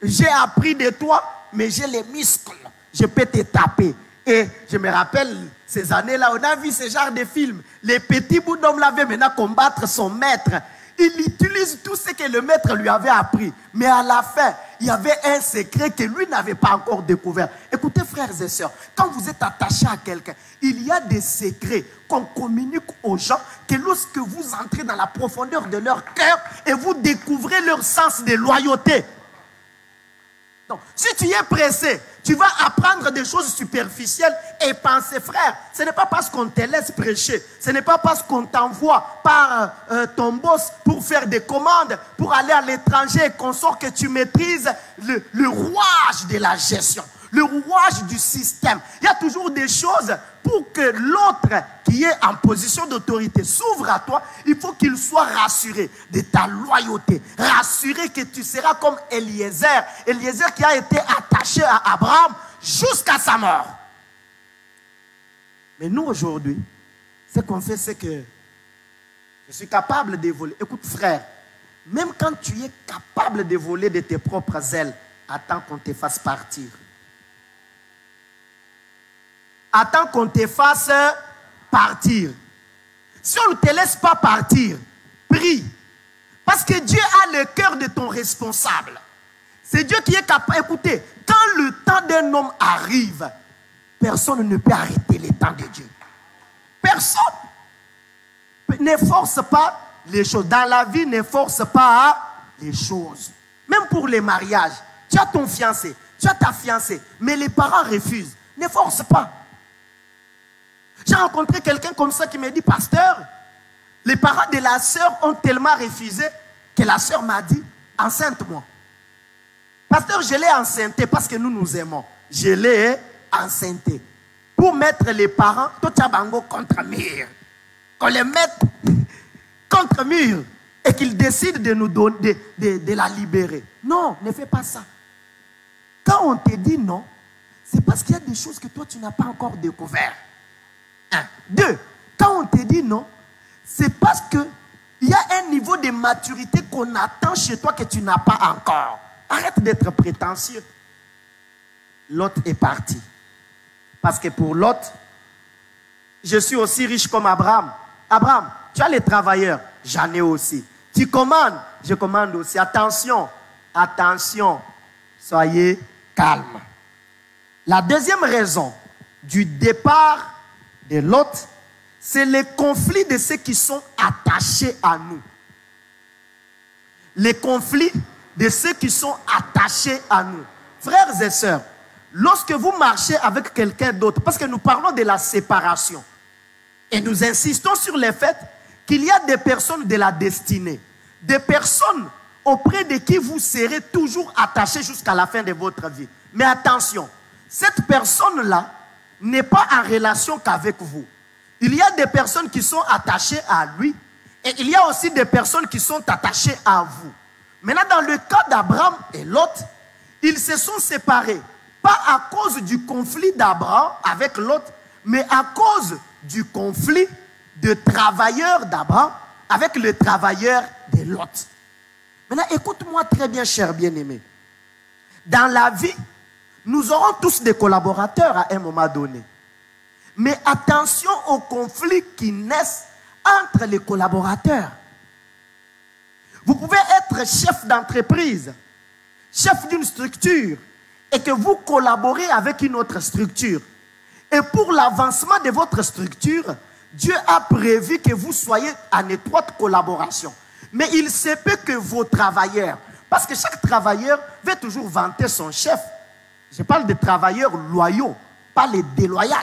j'ai appris de toi, mais j'ai les muscles. Je peux te taper. Et je me rappelle ces années-là, on a vu ce genre de films. Les petits bouts d'hommes l'avaient maintenant combattre son maître. Il utilise tout ce que le maître lui avait appris. Mais à la fin, il y avait un secret que lui n'avait pas encore découvert. Écoutez, frères et sœurs, quand vous êtes attachés à quelqu'un, il y a des secrets qu'on communique aux gens que lorsque vous entrez dans la profondeur de leur cœur et vous découvrez leur sens de loyauté. Donc, si tu es pressé, tu vas apprendre des choses superficielles et penser, frère, ce n'est pas parce qu'on te laisse prêcher, ce n'est pas parce qu'on t'envoie par ton boss pour faire des commandes, pour aller à l'étranger et qu'on sort que tu maîtrises le rouage de la gestion, le rouage du système. Il y a toujours des choses pour que l'autre qui est en position d'autorité s'ouvre à toi. Il faut qu'il soit rassuré de ta loyauté, rassuré que tu seras comme Eliezer. Eliezer qui a été attaché à Abraham jusqu'à sa mort. Mais nous aujourd'hui, ce qu'on fait, c'est que je suis capable de voler. Écoute frère, même quand tu es capable de voler de tes propres ailes, attends qu'on te fasse partir. Attends qu'on te fasse partir. Si on ne te laisse pas partir, prie. Parce que Dieu a le cœur de ton responsable. C'est Dieu qui est capable. Écoutez, quand le temps d'un homme arrive, personne ne peut arrêter le temps de Dieu. Personne. Ne force pas les choses. Dans la vie, ne force pas les choses. Même pour les mariages. Tu as ton fiancé, tu as ta fiancée, mais les parents refusent. Ne force pas. J'ai rencontré quelqu'un comme ça qui me dit, pasteur, les parents de la sœur ont tellement refusé que la sœur m'a dit, enceinte-moi. Pasteur, je l'ai enceinté parce que nous nous aimons. Je l'ai enceinté. Pour mettre les parents, tout bango contre mur. Qu'on les mette contre mur et qu'ils décident de nous donner, de la libérer. Non, ne fais pas ça. Quand on te dit non, c'est parce qu'il y a des choses que toi tu n'as pas encore découvert. 1. 2. Quand on te dit non, c'est parce qu'il y a un niveau de maturité qu'on attend chez toi que tu n'as pas encore. Arrête d'être prétentieux. Lot est parti. Parce que pour Lot, je suis aussi riche comme Abraham. Abraham, tu as les travailleurs, j'en ai aussi. Tu commandes, je commande aussi. Attention, attention, soyez calme. La deuxième raison du départ de Lot, c'est le conflit de ceux qui sont attachés à nous. Les conflits de ceux qui sont attachés à nous. Frères et sœurs, lorsque vous marchez avec quelqu'un d'autre, parce que nous parlons de la séparation, et nous insistons sur le fait qu'il y a des personnes de la destinée, des personnes auprès de qui vous serez toujours attachés jusqu'à la fin de votre vie. Mais attention, cette personne-là n'est pas en relation qu'avec vous. Il y a des personnes qui sont attachées à lui et il y a aussi des personnes qui sont attachées à vous. Maintenant, dans le cas d'Abraham et Lot, ils se sont séparés. Pas à cause du conflit d'Abraham avec Lot, mais à cause du conflit de travailleurs d'Abraham avec le travailleur de Lot. Maintenant, écoute-moi très bien, cher bien-aimé. Dans la vie, nous aurons tous des collaborateurs à un moment donné. Mais attention aux conflits qui naissent entre les collaborateurs. Vous pouvez être chef d'entreprise, chef d'une structure, et que vous collaborez avec une autre structure. Et pour l'avancement de votre structure, Dieu a prévu que vous soyez en étroite collaboration. Mais il se peut que vos travailleurs, parce que chaque travailleur veut toujours vanter son chef. Je parle de travailleurs loyaux, pas les déloyaux.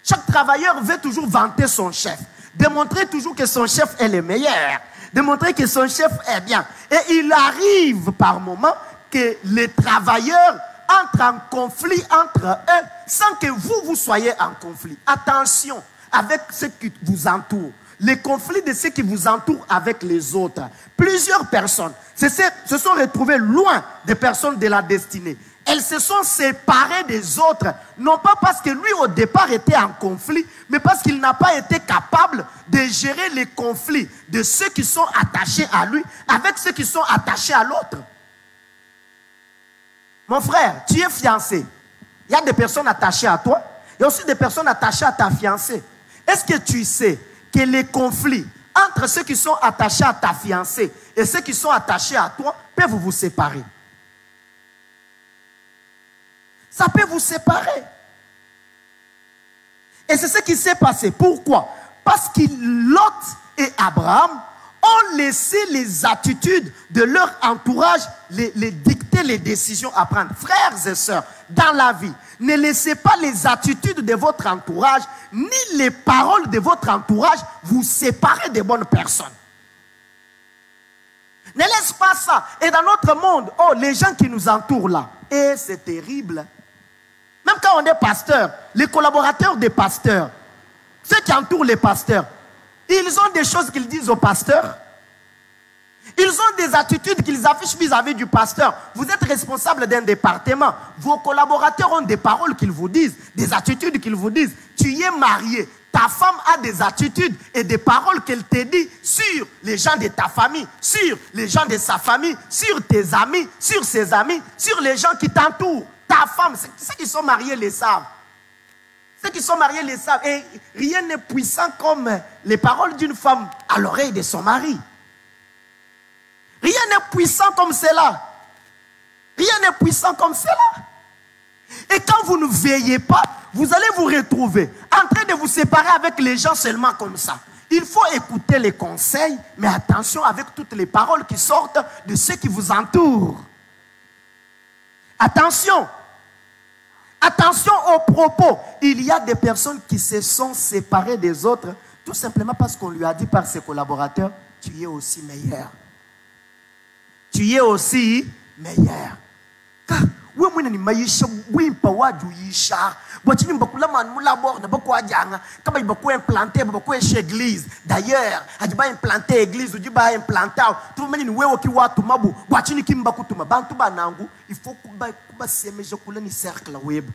Chaque travailleur veut toujours vanter son chef, démontrer toujours que son chef est le meilleur, démontrer que son chef est bien. Et il arrive par moments que les travailleurs entrent en conflit entre eux sans que vous soyez en conflit. Attention avec ceux qui vous entourent. Les conflits de ceux qui vous entourent avec les autres. Plusieurs personnes se sont retrouvées loin des personnes de la destinée. Elles se sont séparées des autres, non pas parce que lui au départ était en conflit, mais parce qu'il n'a pas été capable de gérer les conflits de ceux qui sont attachés à lui avec ceux qui sont attachés à l'autre. Mon frère, tu es fiancé. Il y a des personnes attachées à toi. Il y a aussi des personnes attachées à ta fiancée. Est-ce que tu sais que les conflits entre ceux qui sont attachés à ta fiancée et ceux qui sont attachés à toi peuvent vous séparer? Ça peut vous séparer. Et c'est ce qui s'est passé. Pourquoi? Parce que Lot et Abraham ont laissé les attitudes de leur entourage les dicter les décisions à prendre. Frères et sœurs, dans la vie, ne laissez pas les attitudes de votre entourage, ni les paroles de votre entourage vous séparer des bonnes personnes. Ne laisse pas ça. Et dans notre monde, oh, les gens qui nous entourent là, et c'est terrible. Même quand on est pasteur, les collaborateurs des pasteurs, ceux qui entourent les pasteurs, ils ont des choses qu'ils disent aux pasteurs. Ils ont des attitudes qu'ils affichent vis-à-vis du pasteur. Vous êtes responsable d'un département. Vos collaborateurs ont des paroles qu'ils vous disent, des attitudes qu'ils vous disent. Tu y es marié. Ta femme a des attitudes et des paroles qu'elle te dit sur les gens de ta famille, sur les gens de sa famille, sur tes amis, sur ses amis, sur les gens qui t'entourent. Ta femme, ceux qui sont mariés le savent. Ceux qui sont mariés le savent. Et rien n'est puissant comme les paroles d'une femme à l'oreille de son mari. Rien n'est puissant comme cela. Rien n'est puissant comme cela. Et quand vous ne veillez pas, vous allez vous retrouver en train de vous séparer avec les gens seulement comme ça. Il faut écouter les conseils, mais attention avec toutes les paroles qui sortent de ceux qui vous entourent. Attention. Attention aux propos. Il y a des personnes qui se sont séparées des autres tout simplement parce qu'on lui a dit par ses collaborateurs, tu es aussi meilleur. Tu es aussi meilleur. Oui, moi, ni maïcha, oui, pas wadu yisha. Boitini mbakula man moulabor ne bako adjanga. Kaba ibako implanté, bako chez église. D'ailleurs, adiba implanté église ou diba implanté. Tout le monde ni wewo ki watu mabu. Boitini ki mbako tuma bantu banangu. Il faut kuba semeje kula ni cercle web.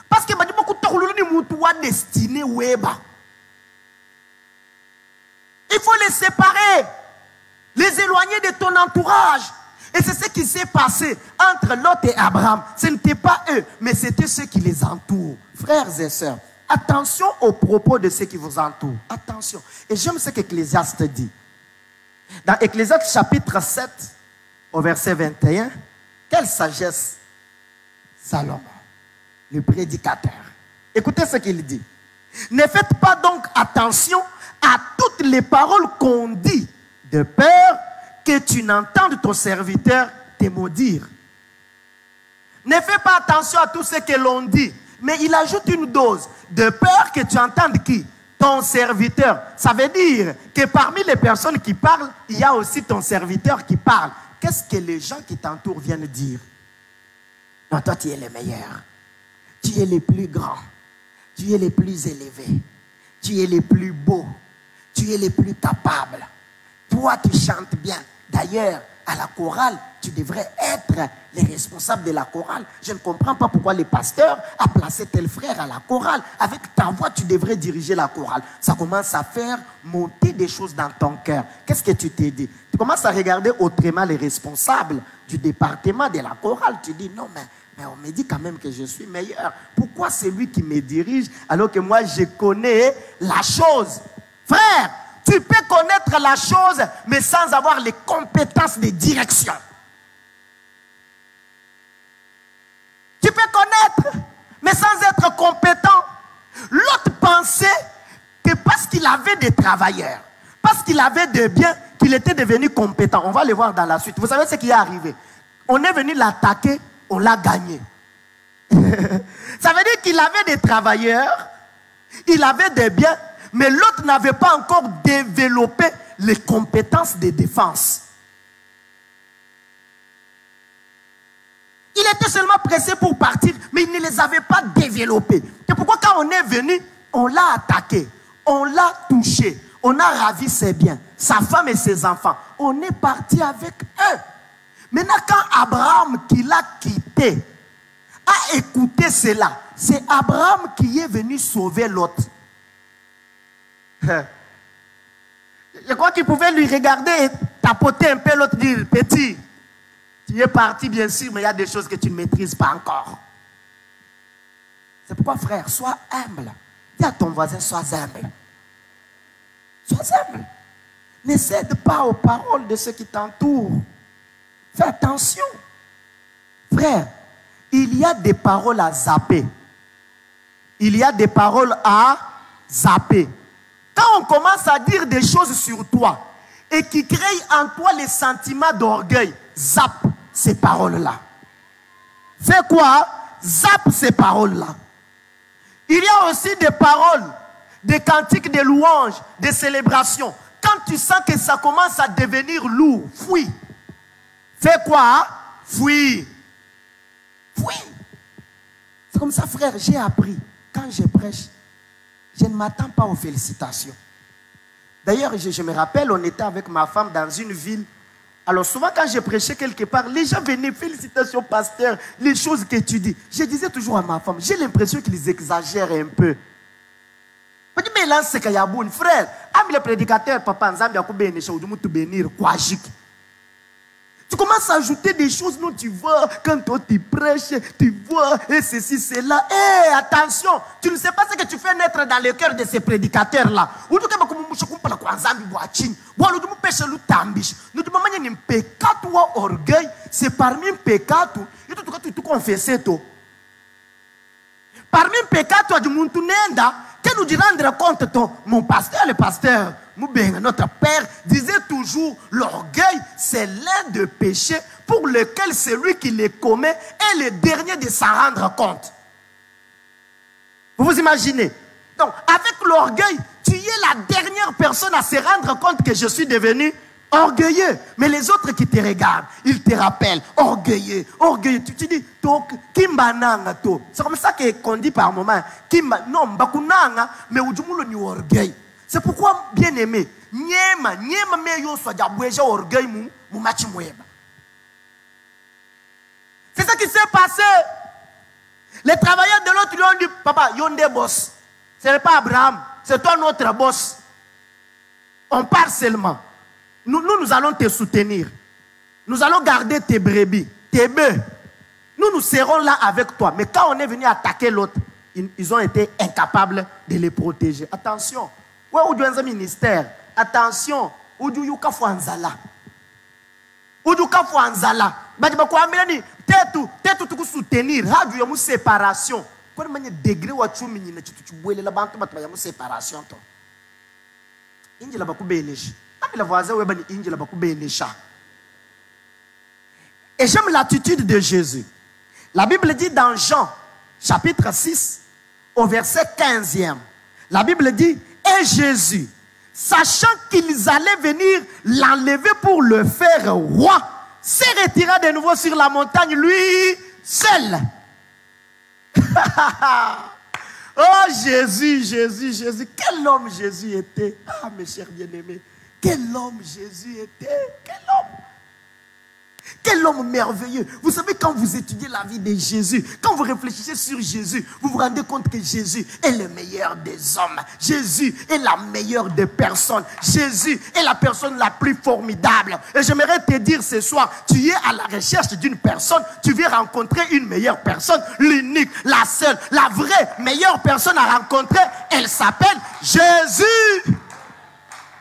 Parce que badi bako tokululu ni mutu wa destiné weba. Il faut les séparer, les éloigner de ton entourage. Et c'est ce qui s'est passé entre Lot et Abraham. Ce n'était pas eux, mais c'était ceux qui les entourent. Frères et sœurs, attention aux propos de ceux qui vous entourent. Attention. Et j'aime ce qu'Ecclésiaste dit. Dans Ecclésiaste chapitre 7, au verset 21, quelle sagesse Salomon, le prédicateur. Écoutez ce qu'il dit. Ne faites pas donc attention à toutes les paroles qu'on dit, de peur que tu n'entendes ton serviteur te maudire. Ne fais pas attention à tout ce que l'on dit, mais il ajoute une dose, de peur que tu entendes qui? Ton serviteur. Ça veut dire que parmi les personnes qui parlent, il y a aussi ton serviteur qui parle. Qu'est-ce que les gens qui t'entourent viennent dire? Non, toi tu es le meilleur. Tu es le plus grand. Tu es le plus élevé. Tu es le plus beau. Tu es le plus capable. Toi tu chantes bien. D'ailleurs, à la chorale, tu devrais être les responsables de la chorale. Je ne comprends pas pourquoi le pasteur a placé tel frère à la chorale. Avec ta voix, tu devrais diriger la chorale. Ça commence à faire monter des choses dans ton cœur. Qu'est-ce que tu t'es dit? Tu commences à regarder autrement les responsables du département de la chorale. Tu dis, non, mais on me dit quand même que je suis meilleur. Pourquoi c'est lui qui me dirige alors que moi, je connais la chose? Frère, tu peux connaître la chose, mais sans avoir les compétences de direction. Tu peux connaître, mais sans être compétent. L'autre pensait que parce qu'il avait des travailleurs, parce qu'il avait des biens, qu'il était devenu compétent. On va le voir dans la suite. Vous savez ce qui est arrivé? On est venu l'attaquer, on l'a gagné. Ça veut dire qu'il avait des travailleurs, il avait des biens, mais l'autre n'avait pas encore développé les compétences de défense. Il était seulement pressé pour partir, mais il ne les avait pas développés. C'est pourquoi quand on est venu, on l'a attaqué, on l'a touché, on a ravi ses biens, sa femme et ses enfants. On est parti avec eux. Maintenant, quand Abraham, qui l'a quitté, a écouté cela, c'est Abraham qui est venu sauver l'autre. Je crois qu'il pouvait lui regarder et tapoter un peu l'autre, dire, petit, tu es parti bien sûr, mais il y a des choses que tu ne maîtrises pas encore. C'est pourquoi, frère, sois humble. Dis à ton voisin, sois humble. Sois humble. Ne cède pas aux paroles de ceux qui t'entourent. Fais attention. Frère, il y a des paroles à zapper. Il y a des paroles à zapper. Quand on commence à dire des choses sur toi et qui créent en toi les sentiments d'orgueil, zappe ces paroles-là. Fais quoi? Zappe ces paroles-là. Il y a aussi des paroles, des cantiques de louanges, des célébrations. Quand tu sens que ça commence à devenir lourd, fuis. Fais quoi? Fuis. Fuis. C'est comme ça, frère, j'ai appris. Quand je prêche, je ne m'attends pas aux félicitations. D'ailleurs, je me rappelle, on était avec ma femme dans une ville. Alors souvent, quand je prêchais quelque part, les gens venaient, félicitations, pasteur, les choses que tu dis. Je disais toujours à ma femme, j'ai l'impression qu'ils exagèrent un peu. Je dis, mais là, c'est qu'il y a bon frère. Ami le prédicateur, papa, Nzambi a bénir, quoi. Tu commences à ajouter des choses, non, tu vois, quand toi tu prêches, tu vois, et ceci, cela. Hé, attention, tu ne sais pas ce que tu fais naître dans le cœur de ces prédicateurs-là. Ou tu sais pas comment je comprends la kwanzambi boachine. Bon, nous devons pêcher le tambish. Nous devons manier un pécat ou orgueil. C'est parmi un pécat et tu confesses tout. Parmi un pécat du monde nenda, que nous dit rendre compte mon pasteur, le pasteur. Notre père disait toujours, l'orgueil, c'est l'un des péchés pour lequel celui qui les commet est le dernier de s'en rendre compte. Vous vous imaginez? Donc, avec l'orgueil, tu es la dernière personne à se rendre compte que je suis devenu orgueilleux. Mais les autres qui te regardent, ils te rappellent, orgueilleux, orgueilleux. Tu te dis, c'est comme ça qu'on dit par moment, non, bakunanga, mais ujumulo ni orgueil. C'est pourquoi, bien aimé, nyema meyo soit diabouéja orgueil mou machi moueba. C'est ça qui s'est passé. Les travailleurs de l'autre lui ont dit, papa, yonde boss. Ce n'est pas Abraham, c'est toi notre boss. On part seulement. Nous allons te soutenir. Nous allons garder tes brebis, tes bœufs. Nous serons là avec toi. Mais quand on est venu attaquer l'autre, ils ont été incapables de les protéger. Attention. Ouais, ou du ministère. Attention. Ou du yuka fuanzala. Ou du yuka fuanzala. Bah tu vas quoi amener? T'es tout soutenir. Ha du yamu séparation. Quoi manière degré ou tu mini na tu boile la banque bah tu yamu séparation toi. Inji la baku belesh. Ami la voisin ouais bani inji la baku belesha. Et j'aime l'attitude de Jésus. La Bible dit dans Jean chapitre 6 au verset 15e. La Bible dit, et Jésus, sachant qu'ils allaient venir l'enlever pour le faire roi, s'est retiré de nouveau sur la montagne, lui seul. Oh Jésus, Jésus, Jésus, quel homme Jésus était. Ah mes chers bien-aimés, quel homme Jésus était, quel homme. Quel homme merveilleux. Vous savez, quand vous étudiez la vie de Jésus, quand vous réfléchissez sur Jésus, vous vous rendez compte que Jésus est le meilleur des hommes. Jésus est la meilleure des personnes. Jésus est la personne la plus formidable. Et j'aimerais te dire ce soir, tu es à la recherche d'une personne, tu viens rencontrer une meilleure personne, l'unique, la seule, la vraie meilleure personne à rencontrer. Elle s'appelle Jésus.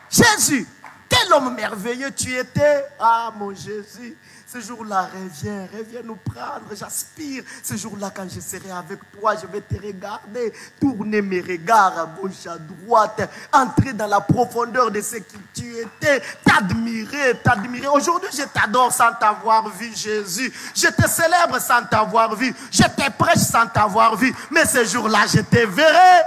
Jésus. Quel homme merveilleux tu étais. Ah mon Jésus. Ce jour-là, reviens nous prendre. J'aspire. Ce jour-là, quand je serai avec toi, je vais te regarder, tourner mes regards à gauche, à droite, entrer dans la profondeur de ce que tu étais, t'admirer. Aujourd'hui, je t'adore sans t'avoir vu, Jésus. Je te célèbre sans t'avoir vu. Je te prêche sans t'avoir vu. Mais ce jour-là, je te verrai.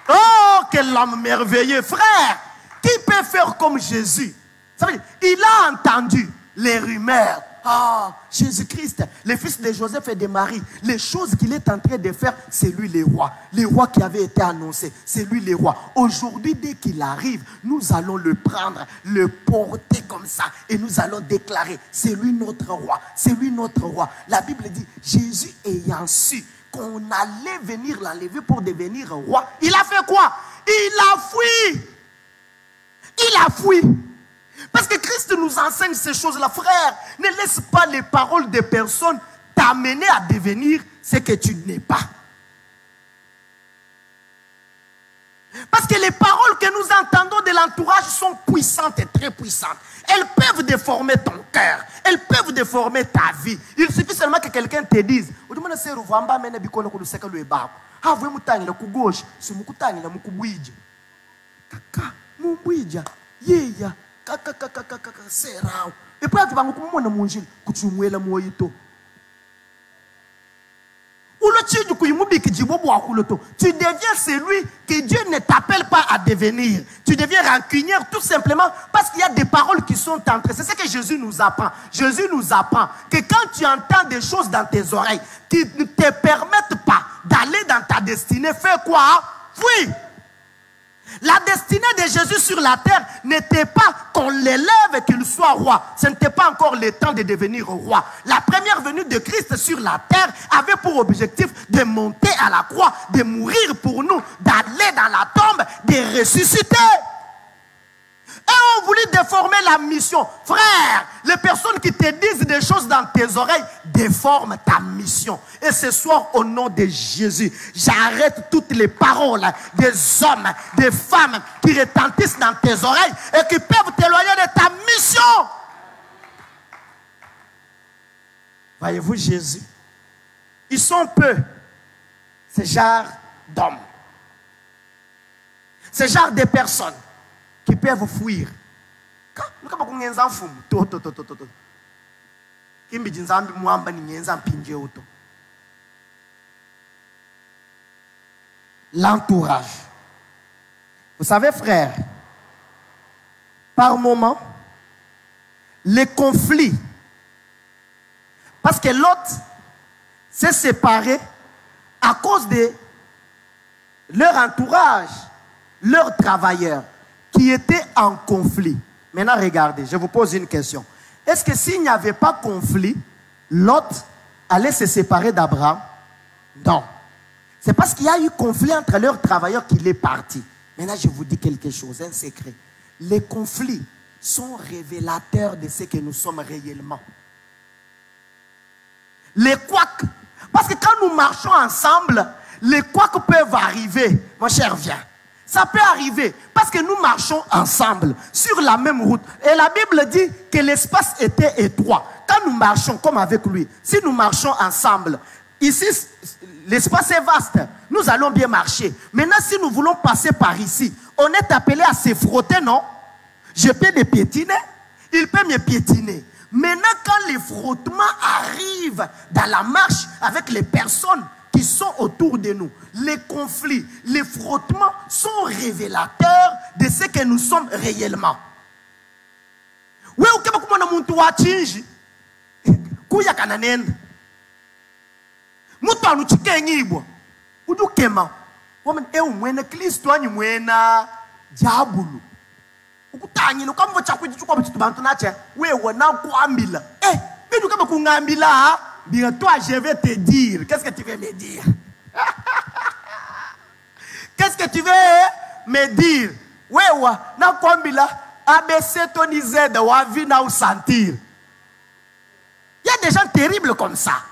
Oh, quel homme merveilleux, frère. Qui peut faire comme Jésus? Ça veut dire, il a entendu les rumeurs. Ah, Jésus-Christ, le fils de Joseph et de Marie, les choses qu'il est en train de faire, c'est lui le roi. Le roi qui avait été annoncé, c'est lui le roi. Aujourd'hui, dès qu'il arrive, nous allons le prendre, le porter comme ça, et nous allons déclarer, c'est lui notre roi, c'est lui notre roi. La Bible dit, Jésus ayant su qu'on allait venir l'enlever pour devenir roi, il a fait quoi? Il a fui. Il a fui. Parce que Christ nous enseigne ces choses-là. Frère, ne laisse pas les paroles des personnes t'amener à devenir ce que tu n'es pas. Parce que les paroles que nous entendons de l'entourage sont puissantes et très puissantes. Elles peuvent déformer ton cœur. Elles peuvent déformer ta vie. Il suffit seulement que quelqu'un te dise, Mubwija, yeya, serao. Et puis tu vas me manger, kuchumwela moyito. Tu deviens celui que Dieu ne t'appelle pas à devenir. Tu deviens rancunier tout simplement parce qu'il y a des paroles qui sont entrées. C'est ce que Jésus nous apprend. Jésus nous apprend que quand tu entends des choses dans tes oreilles qui ne te permettent pas d'aller dans ta destinée, fais quoi? Fuis. La destinée de Jésus sur la terre n'était pas qu'on l'élève et qu'il soit roi. Ce n'était pas encore le temps de devenir roi. La première venue de Christ sur la terre avait pour objectif de monter à la croix, de mourir pour nous, d'aller dans la tombe, de ressusciter. Et ont voulu déformer la mission. Frère, les personnes qui te disent des choses dans tes oreilles déforment ta mission. Et ce soir, au nom de Jésus, j'arrête toutes les paroles des hommes, des femmes qui retentissent dans tes oreilles et qui peuvent t'éloigner de ta mission. Voyez-vous Jésus? Ils sont peu, ce genre d'hommes. Ce genre de personnes qui peuvent fuir. L'entourage. Vous savez, frère, par moment, les conflits, parce que l'autre s'est séparé à cause de leur entourage, leurs travailleurs qui étaient en conflit. Maintenant, regardez, je vous pose une question. Est-ce que s'il n'y avait pas conflit, Lot allait se séparer d'Abraham? Non. C'est parce qu'il y a eu conflit entre leurs travailleurs qu'il est parti. Maintenant, je vous dis quelque chose, un secret. Les conflits sont révélateurs de ce que nous sommes réellement. Les couacs, parce que quand nous marchons ensemble, les couacs peuvent arriver. Mon cher, viens. Ça peut arriver parce que nous marchons ensemble sur la même route. Et la Bible dit que l'espace était étroit. Quand nous marchons comme avec lui, si nous marchons ensemble, ici, l'espace est vaste. Nous allons bien marcher. Maintenant, si nous voulons passer par ici, on est appelé à se frotter, non? Je peux me piétiner, il peut me piétiner. Maintenant, quand les frottements arrivent dans la marche avec les personnes qui sont autour de nous, les conflits, les frottements sont révélateurs de ce que nous sommes réellement. Oui, ok, comment on a monté à Chinji? Kuya kananen. Mutu nous chikenyibo. Udu kema. Woman, mwena Kristo anyi mwena diabulu. Ukutanyina ukamva chakujichukwa bitu nache wewe na kuambila bitu kama kungambila bien toi je vais te dire qu'est-ce que tu veux me dire. Qu'est-ce que tu veux me dire wewe na kuambila ABC Tony Z wa vie na sentir. Il y a des gens terribles comme ça.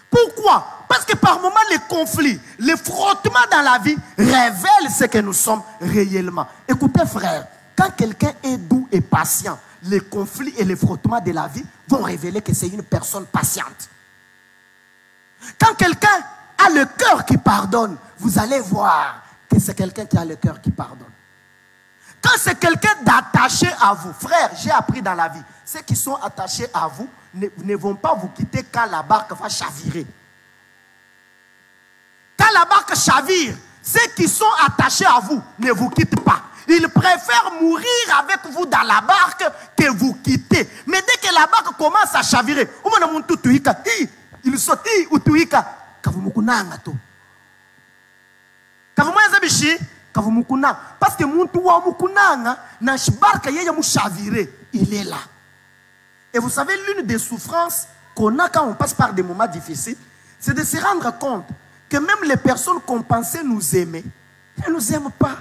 Pourquoi? Parce que par moments les conflits, les frottements dans la vie révèlent ce que nous sommes réellement. Écoutez frère, quand quelqu'un est doux et patient, les conflits et les frottements de la vie vont révéler que c'est une personne patiente. Quand quelqu'un a le cœur qui pardonne, vous allez voir que c'est quelqu'un qui a le cœur qui pardonne. Quand c'est quelqu'un d'attaché à vous, frère, j'ai appris dans la vie, ceux qui sont attachés à vous ne vont pas vous quitter quand la barque va chavirer. Quand la barque chavire, ceux qui sont attachés à vous ne vous quittent pas. Ils préfèrent mourir avec vous dans la barque que vous quitter. Mais dès que la barque commence à chavirer, il saute, parce que il est là. Et vous savez, l'une des souffrances qu'on a quand on passe par des moments difficiles, c'est de se rendre compte que même les personnes qu'on pensait nous aimer, elles ne nous aiment pas.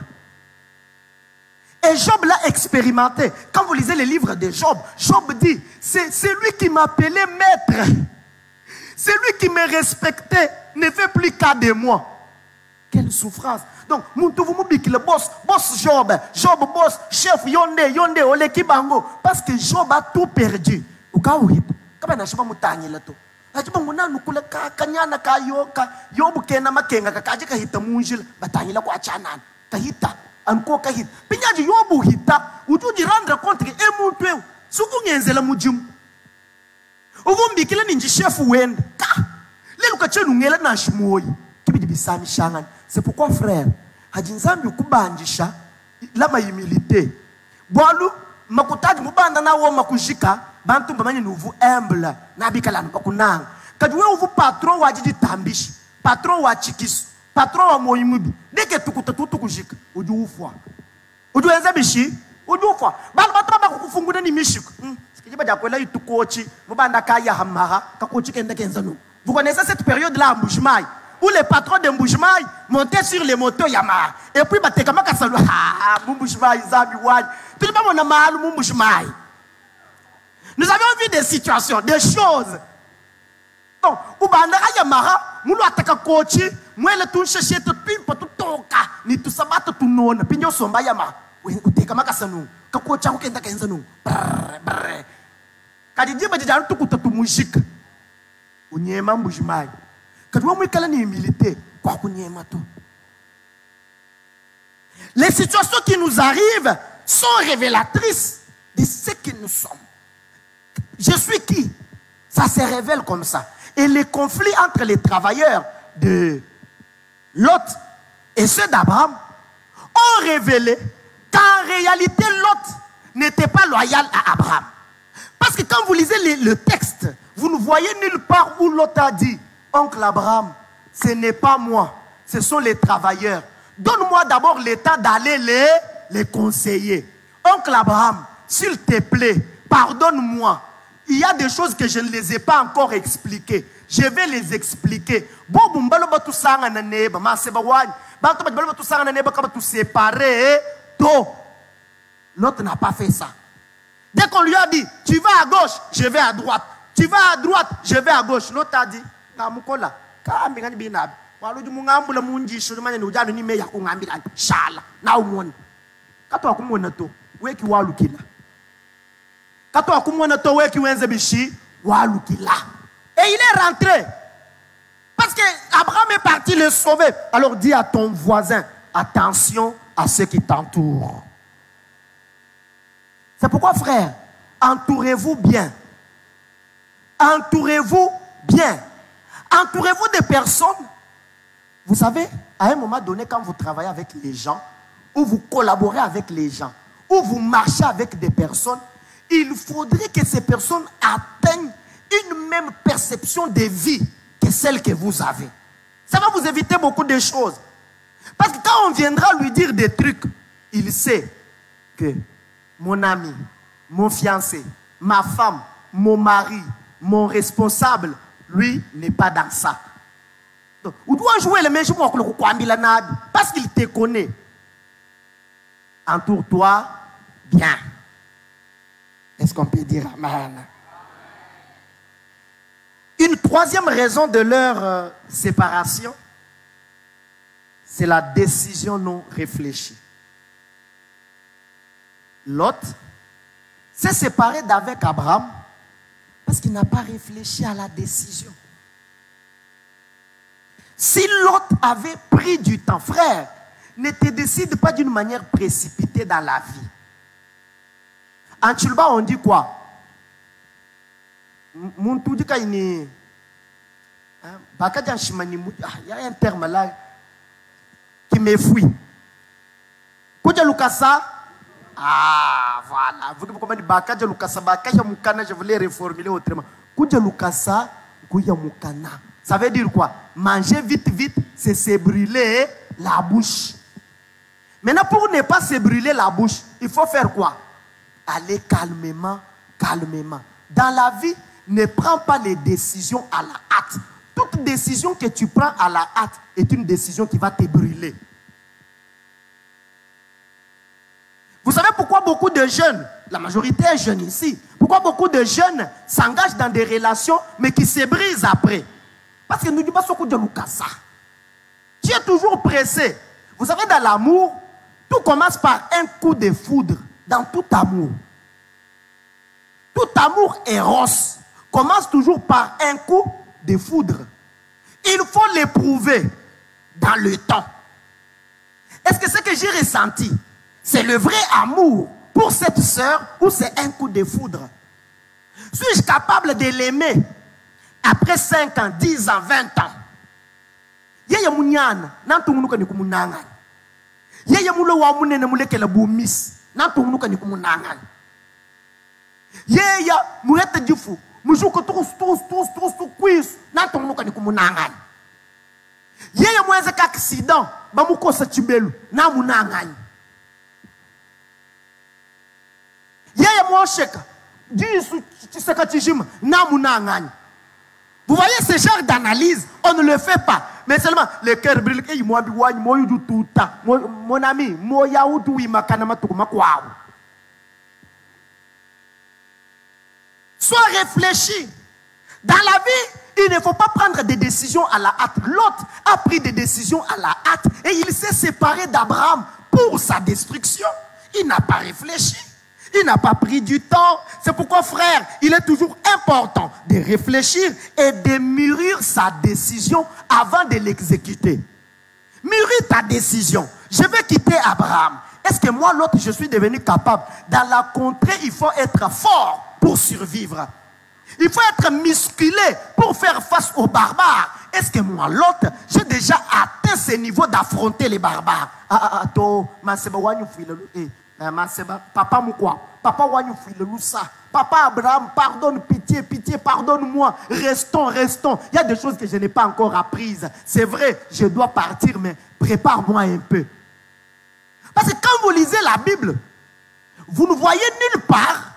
Et Job l'a expérimenté. Quand vous lisez les livres de Job, Job dit, c'est lui qui m'appelait maître. C'est lui qui me respectait, ne fait plus qu'à de moi. Quelle souffrance. Donc, le boss Job, boss, chef, yonde, ole kibango. Parce que Job a tout perdu. Pinyaji yobu hita ujuji rendre compte que emuntu suku ngenzela mujimu uvumbi kile ninji chef wenda lelo kachenu ngela na shimoyi kibidi bisami shangani. C'est pourquoi frère hajinzambi ukubanjisha lama humilité bwalu makutaji mubanda na wo makujika bantu mbamanye nuvu humble na bikala bakunanga kadwe uvu patron wajiji tambishi patron wa chikisu patron wa moyimubi deke tukujika uju ufwa uju enza bishi uju ufwa bali bataba kukufunguna ni mishiko sikijiba jakwela itukochi mubanda kaya hamaha kakochi kende kenza no. Vous connaissez cette période là en Bouchmaï où les patrons de Mbujimaï montaient sur les motos Yamaha. Et puis, nous avions vu des situations, des choses. Donc, Ubandara Yamaha, Moulou Ataka Kochi, moi le tout chercher tout pile pour tout toka, ni tout sabat tout non, pignon somba Yamaha. Oui, Utekamaka Sanou, Kakocha Ukenda Kenzanu. Kadi dit, mais déjà, tout tout musique. Unyema Mbujimaï. Quand vous avez une humilité, les situations qui nous arrivent sont révélatrices de ce que nous sommes. Je suis qui? Ça se révèle comme ça. Et les conflits entre les travailleurs de Lot et ceux d'Abraham ont révélé qu'en réalité Lot n'était pas loyal à Abraham. Parce que quand vous lisez le texte, vous ne voyez nulle part où Lot a dit: oncle Abraham, ce n'est pas moi, ce sont les travailleurs. Donne-moi d'abord le temps d'aller les conseiller. Oncle Abraham, s'il te plaît, pardonne-moi. Il y a des choses que je ne les ai pas encore expliquées. Je vais les expliquer. L'autre n'a pas fait ça. Dès qu'on lui a dit, tu vas à gauche, je vais à droite. Tu vas à droite, je vais à gauche. L'autre a dit, et il est rentré. Parce que Abraham est parti le sauver. Alors dis à ton voisin, attention à ceux qui t'entourent. C'est pourquoi, frère, entourez-vous bien. Entourez-vous bien. Entourez-vous de personnes. Vous savez, à un moment donné, quand vous travaillez avec les gens, ou vous collaborez avec les gens, ou vous marchez avec des personnes, il faudrait que ces personnes atteignent une même perception de vie que celle que vous avez. Ça va vous éviter beaucoup de choses. Parce que quand on viendra lui dire des trucs, il sait que mon ami, mon fiancé, ma femme, mon mari, mon responsable, lui, n'est pas dans ça. Donc, on doit jouer le même jeu parce qu'il te connaît. Entoure-toi bien. Est-ce qu'on peut dire amen? Une troisième raison de leur séparation, c'est la décision non réfléchie. Lot s'est séparé d'avec Abraham parce qu'il n'a pas réfléchi à la décision. Si Lot avait pris du temps, frère, ne te décide pas d'une manière précipitée dans la vie. En Tchulba, on dit quoi? Il y a un terme là qui me fuit. Ah, voilà. Vous comprenez? Je voulais reformuler autrement. Ça veut dire quoi? Manger vite, vite, c'est se brûler la bouche. Maintenant, pour ne pas se brûler la bouche, il faut faire quoi? Aller calmement, calmement. Dans la vie, ne prends pas les décisions à la hâte. Toute décision que tu prends à la hâte est une décision qui va te brûler. Vous savez pourquoi beaucoup de jeunes, la majorité est jeune ici, pourquoi beaucoup de jeunes s'engagent dans des relations mais qui se brisent après? Parce que nous disons pas ce que Dieu nous casse. Tu es toujours pressé. Vous savez, dans l'amour, tout commence par un coup de foudre. Dans tout amour. Tout amour éros commence toujours par un coup de foudre. Il faut l'éprouver dans le temps. Est-ce que ce que j'ai ressenti, c'est le vrai amour pour cette sœur ou c'est un coup de foudre? Suis-je capable de l'aimer après 5 ans, 10 ans, 20 ans? Yeye munyana, nantu munuka ni kumunanga. Yeye mulo wa munene mulekela bumis, nantu munuka ni kumunanga. Yeye murete jifu, mujuko tous quiz, nantu munuka ni kumunanga. Yeye mweze ka accident, bamukosa chibelu, na munanga. Yeye mwosheka, jisu chiseka chijima, na munanga. Vous voyez ce genre d'analyse, on ne le fait pas. Mais seulement le cœur brûle. Mon ami, sois réfléchi. Dans la vie, il ne faut pas prendre des décisions à la hâte. Lot a pris des décisions à la hâte et il s'est séparé d'Abraham pour sa destruction. Il n'a pas réfléchi. Il n'a pas pris du temps. C'est pourquoi, frère, il est toujours important de réfléchir et de mûrir sa décision avant de l'exécuter. Mûris ta décision. Je vais quitter Abraham. Est-ce que moi, l'autre, je suis devenu capable? Dans la contrée, il faut être fort pour survivre. Il faut être musculé pour faire face aux barbares. Est-ce que moi, l'autre, j'ai déjà atteint ce niveau d'affronter les barbares? Papa Moukwa, Papa Wanyoufileloussa, Papa Abraham, pardonne, pitié, pitié, pardonne-moi. Restons. Il y a des choses que je n'ai pas encore apprises. C'est vrai, je dois partir, mais prépare-moi un peu. Parce que quand vous lisez la Bible, vous ne voyez nulle part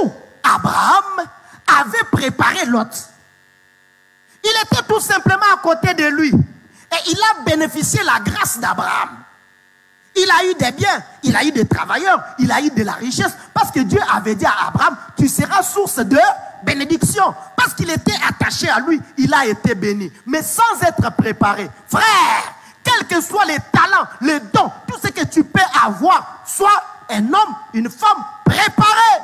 où Abraham avait préparé Lot. Il était tout simplement à côté de lui. Et il a bénéficié de la grâce d'Abraham. Il a eu des biens, il a eu des travailleurs, il a eu de la richesse. Parce que Dieu avait dit à Abraham, tu seras source de bénédiction. Parce qu'il était attaché à lui, il a été béni. Mais sans être préparé. Frère, quels que soient les talents, les dons, tout ce que tu peux avoir, sois un homme, une femme préparée.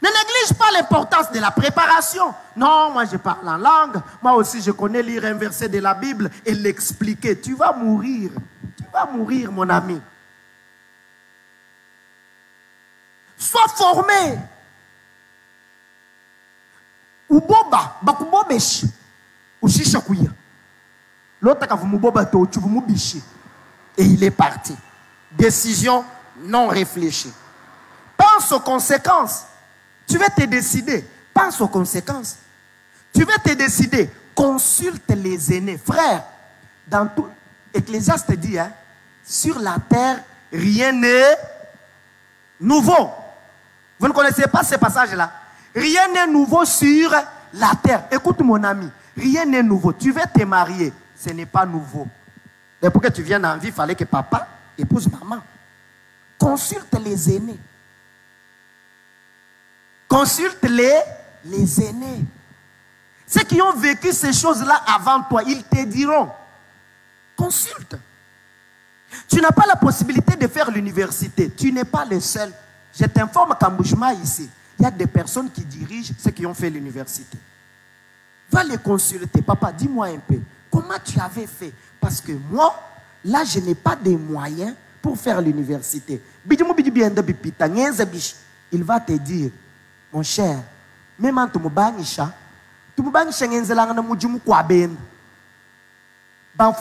Ne néglige pas l'importance de la préparation. Non, moi je parle en langue. Moi aussi je connais lire un verset de la Bible et l'expliquer. Tu vas mourir. Tu vas mourir, mon ami. Sois formé. Uboba, bakubobeshi. Ushisha kuya. L'autre quand vous m'uboba to, tu vous m'ubishi. Et il est parti. Décision non réfléchie. Pense aux conséquences. Tu vas te décider. Pense aux conséquences. Tu vas te décider. Consulte les aînés. Frère, dans tout, Ecclésiaste dit, hein, sur la terre, rien n'est nouveau. Vous ne connaissez pas ce passage-là? Rien n'est nouveau sur la terre. Écoute mon ami, rien n'est nouveau. Tu veux te marier, ce n'est pas nouveau. Et pour que tu viennes en vie, il fallait que papa épouse maman. Consulte les aînés. Consulte les aînés. Ceux qui ont vécu ces choses-là avant toi, ils te diront. Consulte. Tu n'as pas la possibilité de faire l'université. Tu n'es pas le seul. Je t'informe qu'en Boujma ici, il y a des personnes qui dirigent ceux qui ont fait l'université. Va les consulter. Papa, dis-moi un peu. Comment tu avais fait? Parce que moi, là, je n'ai pas de moyens pour faire l'université. Il va te dire, mon cher, même en Tumubanisha, Tumubanisha n'enzelanga mujimu kwa ben. Même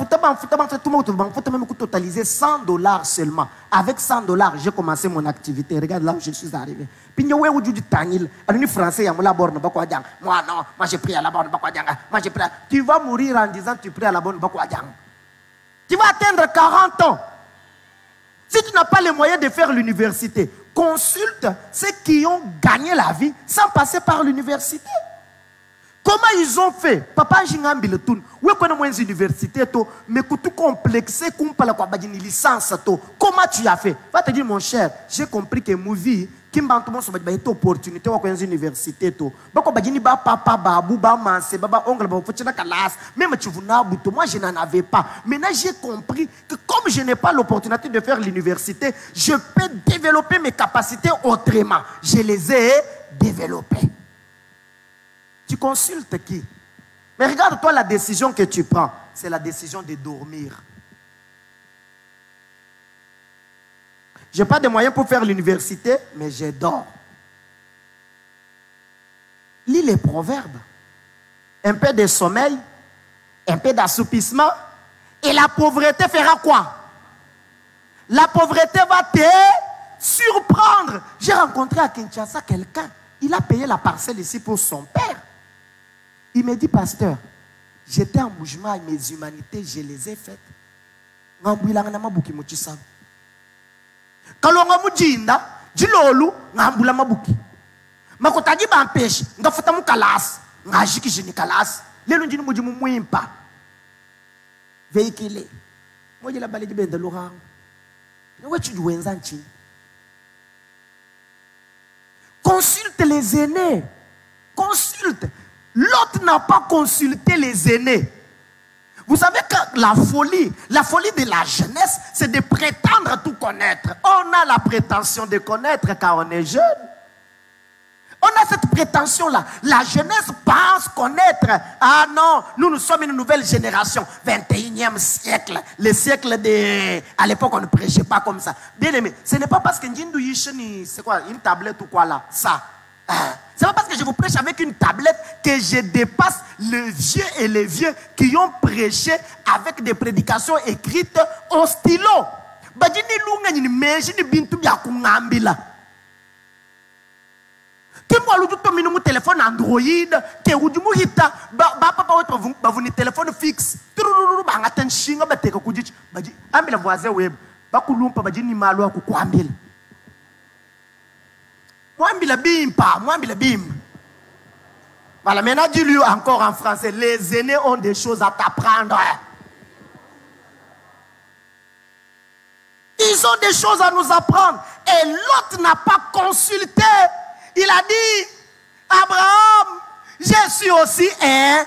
totaliser $100 seulement. Avec $100, j'ai commencé mon activité. Regarde là où je suis arrivé. Moi non, moi j'ai pris à la bonne. Tu vas mourir en disant tu pries à la bonne. Tu vas atteindre 40 ans. Si tu n'as pas les moyens de faire l'université, consulte ceux qui ont gagné la vie sans passer par l'université. Comment ils ont fait? Papa Jingambi le tourne. Où est-ce qu'on a une université? Mais tout complexé, une licence. Comment tu as fait? Va te dire, mon cher, j'ai compris que ma vie, qui m'a donné une opportunité à une université. Moi, je n'en avais pas. Maintenant, j'ai compris que comme je n'ai pas l'opportunité de faire l'université, je peux développer mes capacités autrement. Je les ai développées. Tu consultes qui? Mais regarde-toi la décision que tu prends. C'est la décision de dormir. Je n'ai pas de moyens pour faire l'université, mais je dors. Lis les proverbes. Un peu de sommeil, un peu d'assoupissement, et la pauvreté fera quoi? La pauvreté va te surprendre. J'ai rencontré à Kinshasa quelqu'un. Il a payé la parcelle ici pour son père. Il me dit, pasteur, j'étais en mouvement, mes humanités, je les ai faites. Quand on a mujinda, jilolu, ngambula mabuki. Makotagi ba pêche, ngafata mu kalas, ngajiki jini kalas. Lelo njini mujimu muimpa. véhiculé. Moi, je l'ai balayé de l'orange. Consulte les aînés. Consulte. L'autre n'a pas consulté les aînés. Vous savez que la folie de la jeunesse, c'est de prétendre tout connaître. On a la prétention de connaître car on est jeune. On a cette prétention-là. La jeunesse pense connaître. Ah non, nous sommes une nouvelle génération. 21e siècle. Le siècle de... À l'époque, on ne prêchait pas comme ça. Bien aimé, ce n'est pas parce que c'est quoi, une tablette ou quoi là, ça. C'est pas parce que je vous prêche avec une tablette que je dépasse les vieux et les vieux qui ont prêché avec des prédications écrites au stylo. Que moi le téléphone Android que vous hita papa votre téléphone fixe ambila voisin web bakulumpa bajini malo akukwambila mwambila bim. Voilà, maintenant dis-lui encore en français, les aînés ont des choses à t'apprendre. Ils ont des choses à nous apprendre. Et l'autre n'a pas consulté. Il a dit, Abraham, je suis aussi un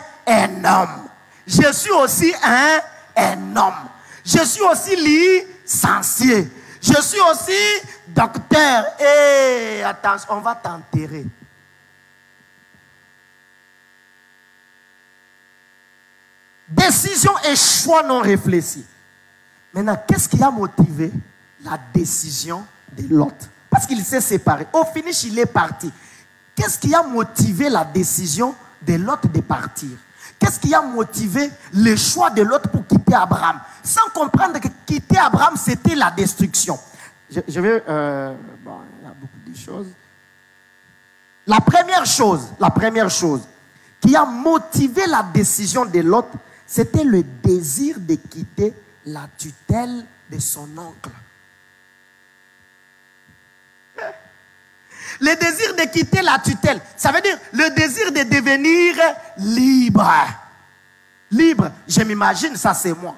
homme. Je suis aussi un homme. Je suis aussi licencié. Je suis aussi docteur. Et attention, on va t'enterrer. Décision et choix non réfléchis. Maintenant, qu'est-ce qui a motivé la décision de l'autre? Parce qu'il s'est séparé. Au finish, il est parti. Qu'est-ce qui a motivé la décision de l'autre de partir? Qu'est-ce qui a motivé le choix de l'autre pour quitter Abraham? Sans comprendre que quitter Abraham, c'était la destruction. Je vais... bon, il y a beaucoup de choses. La première chose qui a motivé la décision de l'autre, c'était le désir de quitter la tutelle de son oncle. Le désir de quitter la tutelle, ça veut dire le désir de devenir libre. Libre, je m'imagine, ça c'est moi.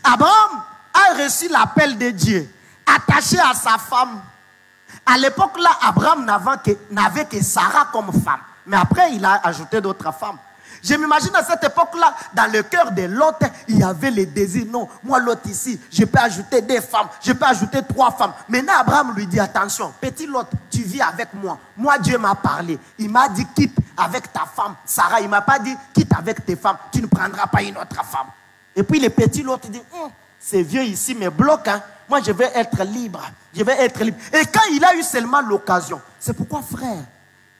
Abraham a reçu l'appel de Dieu, attaché à sa femme. À l'époque là, Abraham n'avait que Sarah comme femme. Mais après, il a ajouté d'autres femmes. Je m'imagine à cette époque-là, dans le cœur de l'autre, il y avait le désir. Non, moi l'autre ici, je peux ajouter 2 femmes, je peux ajouter 3 femmes. Maintenant, Abraham lui dit, attention, petit Lot, tu vis avec moi. Moi, Dieu m'a parlé. Il m'a dit, quitte avec ta femme, Sarah. Il ne m'a pas dit, quitte avec tes femmes, tu ne prendras pas une autre femme. Et puis le petit Lot dit, ces vieux ici me bloquent. Hein. Moi, je vais être libre. Je vais être libre. Et quand il a eu seulement l'occasion, c'est pourquoi, frère,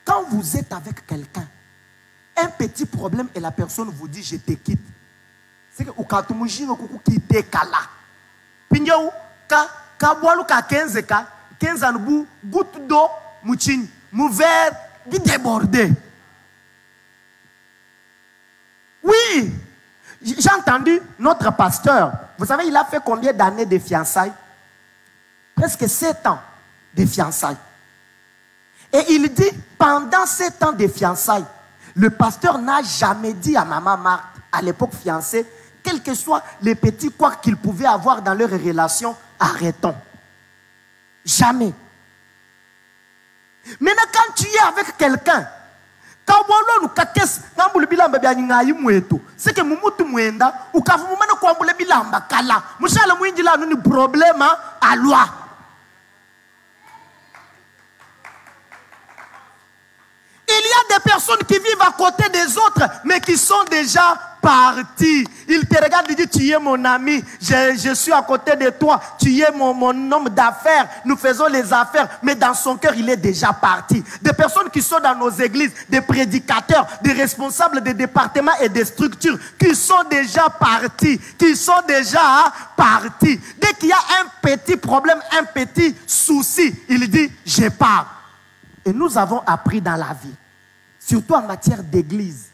quand vous êtes avec quelqu'un, un petit problème et la personne vous dit je te quitte. C'est que au cas où vous quittez Kala. Pinyo ka boilu ka 15 ans bu goutte d'eau mouchine mou verre dit débordé. Oui, j'ai entendu notre pasteur. Vous savez, il a fait combien d'années de fiançailles? Presque 7 ans de fiançailles. Et il dit pendant 7 ans de fiançailles, le pasteur n'a jamais dit à maman Marthe, à l'époque fiancée, quels que soient les petits couacs qu'ils pouvaient avoir dans leur relation, arrêtons. Jamais. Maintenant, quand tu es avec quelqu'un, c'est que mumutu mwenda ukavumana kwambule bilamba kala mushala mwinjila nuni problema alwa. Il y a des personnes qui vivent à côté des autres, mais qui sont déjà partis. Ils te regardent et disent, tu es mon ami, je suis à côté de toi, tu es mon homme d'affaires, nous faisons les affaires, mais dans son cœur, il est déjà parti. Des personnes qui sont dans nos églises, des prédicateurs, des responsables des départements et des structures, qui sont déjà partis, Dès qu'il y a un petit problème, un petit souci, il dit, je pars. Et nous avons appris dans la vie, surtout en matière d'église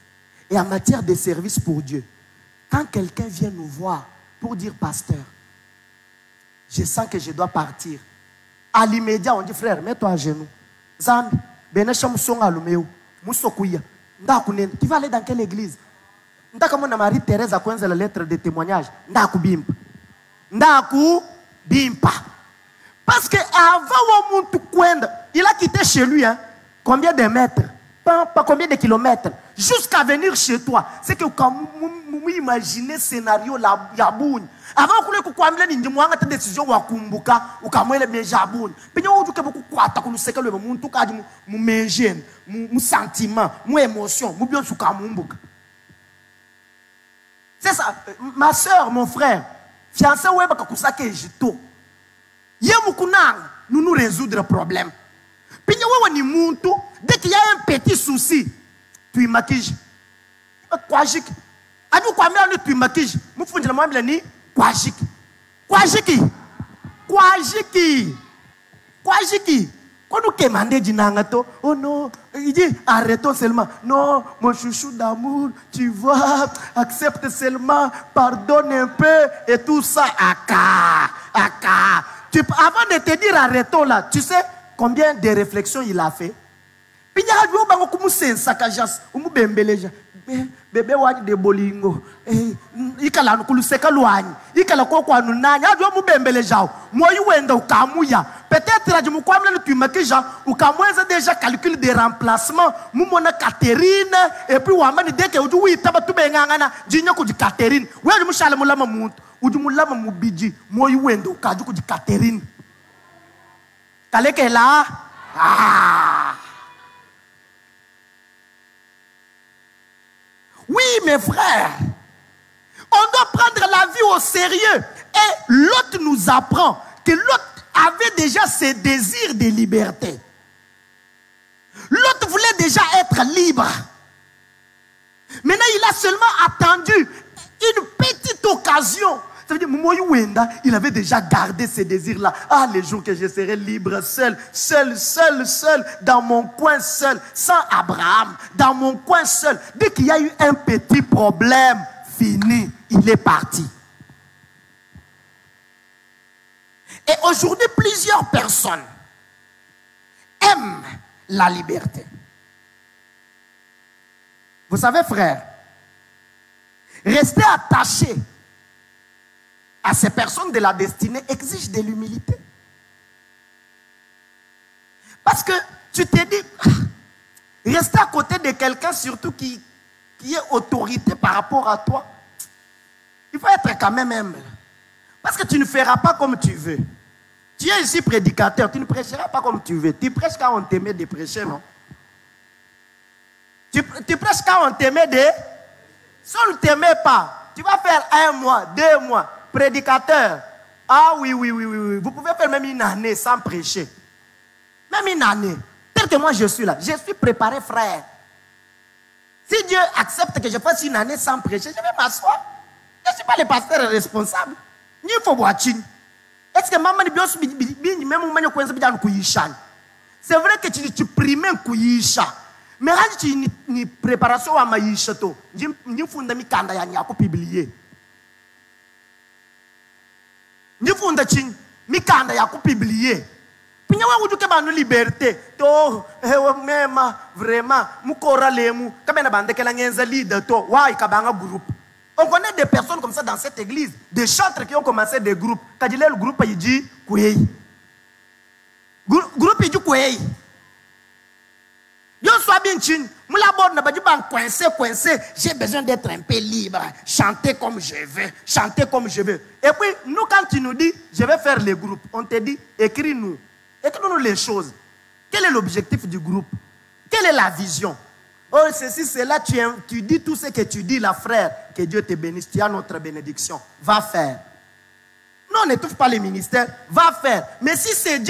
et en matière de service pour Dieu, quand quelqu'un vient nous voir pour dire, pasteur, je sens que je dois partir. À l'immédiat, on dit, frère, mets-toi à genoux. Tu vas aller dans quelle église? Ndaka mwana Marie-Thérèse a la lettre de témoignage. Ndaku bimpa. Ndaku bimpa. Parce que avant mon il a quitté chez lui, hein, combien de mètres? Pas combien de kilomètres? Jusqu'à venir chez toi. C'est que vous imaginez le scénario la yaboun. Avant que vous ayez une décision ou kumbuka ou kamwele mejaboun. Puis vous avez beaucoup kwata ku seka le monde tout cas mu mengen, mu sentiment, mu émotion, mu bien suka mumbuka. C'est ça, ma soeur, mon frère, fiancé ouais baka kusaka ejito. Nous nous résoudre le problème. Puis dès qu'il y a un petit souci, tu maquilles. Kwajik. Adu kwa mea tu maquilles. Mufunji la mwambile ni kwajik. Kwajiki. Kwajiki. Kwajiki. Quand nous demandons Dinangato, oh non, il dit arrêtons seulement. Non, mon chouchou d'amour, tu vois, accepte seulement, pardonne un peu et tout ça. Aka. Avant de te dire arrêtons là, tu sais combien de réflexions il a fait? Puis il y a un sakajas, bébé wadi de bolingo, ikala nukuluseka luani, ikala kwa nunanya, adwa mubembele jao, moyi wenda ukamuya. Peut-être que tu m'as déjà déjà calculé des remplacements, mumona Catherine, et puis dès que tu oui taba tu bengana, jinyo ko di Catherine, ouais je mushala mulama muntu, uju mulama mubiji, moyi wenda ukaju ko di Catherine. Kaleke là, Oui, mes frères, on doit prendre la vie au sérieux. Et l'autre nous apprend que l'autre avait déjà ses désirs de liberté. L'autre voulait déjà être libre. Maintenant, il a seulement attendu une petite occasion. Ça veut dire, il avait déjà gardé ses désirs-là. Ah, les jours que je serai libre, seul, dans mon coin seul, sans Abraham, dans mon coin seul. Dès qu'il y a eu un petit problème, fini, il est parti. Et aujourd'hui, plusieurs personnes aiment la liberté. Vous savez, frère, rester attaché à ces personnes de la destinée exige de l'humilité. Parce que tu te dis, rester à côté de quelqu'un, surtout qui est autorité par rapport à toi, il faut être quand même humble. Parce que tu ne feras pas comme tu veux. Tu es ici prédicateur, tu ne prêcheras pas comme tu veux. Tu prêches quand on te met de prêcher, non? Tu prêches quand on te met de... Si on ne te met pas, tu vas faire 1 mois, 2 mois. Prédicateur, ah oui, vous pouvez faire même une année sans prêcher. Même une année. Tel que moi je suis là, je suis préparé, frère. Si Dieu accepte que je fasse une année sans prêcher, je vais m'asseoir. Je ne suis pas le pasteur responsable. Ni faut boire. Est-ce que maman dit même c'est vrai que tu primes un kuyisha. Mais quand tu as une préparation à maïcha, tu as publié. Ni funda ching mikanda ya kupublier pinya wa ujuke banu liberté to mema vraiment mukora lemu kabena bandekela ngenza leader to wa ikabanga groupe. On connaît des personnes comme ça dans cette église, des chantres qui ont commencé des groupes. Kadile le groupe yiji kwei. Groupe yiji kwei. Yo soit bien chin, moula bord na badi ban coincé, j'ai besoin d'être un peu libre, chanter comme je veux, chanter comme je veux. Et puis nous quand tu nous dis je vais faire les groupes, on te dit écris-nous les choses. Quel est l'objectif du groupe? Quelle est la vision? Oh ceci, cela, tu dis tout ce que tu dis là frère, que Dieu te bénisse, tu as notre bénédiction, va faire. Non, n'étouffe pas les ministères, va faire. Mais si c'est Dieu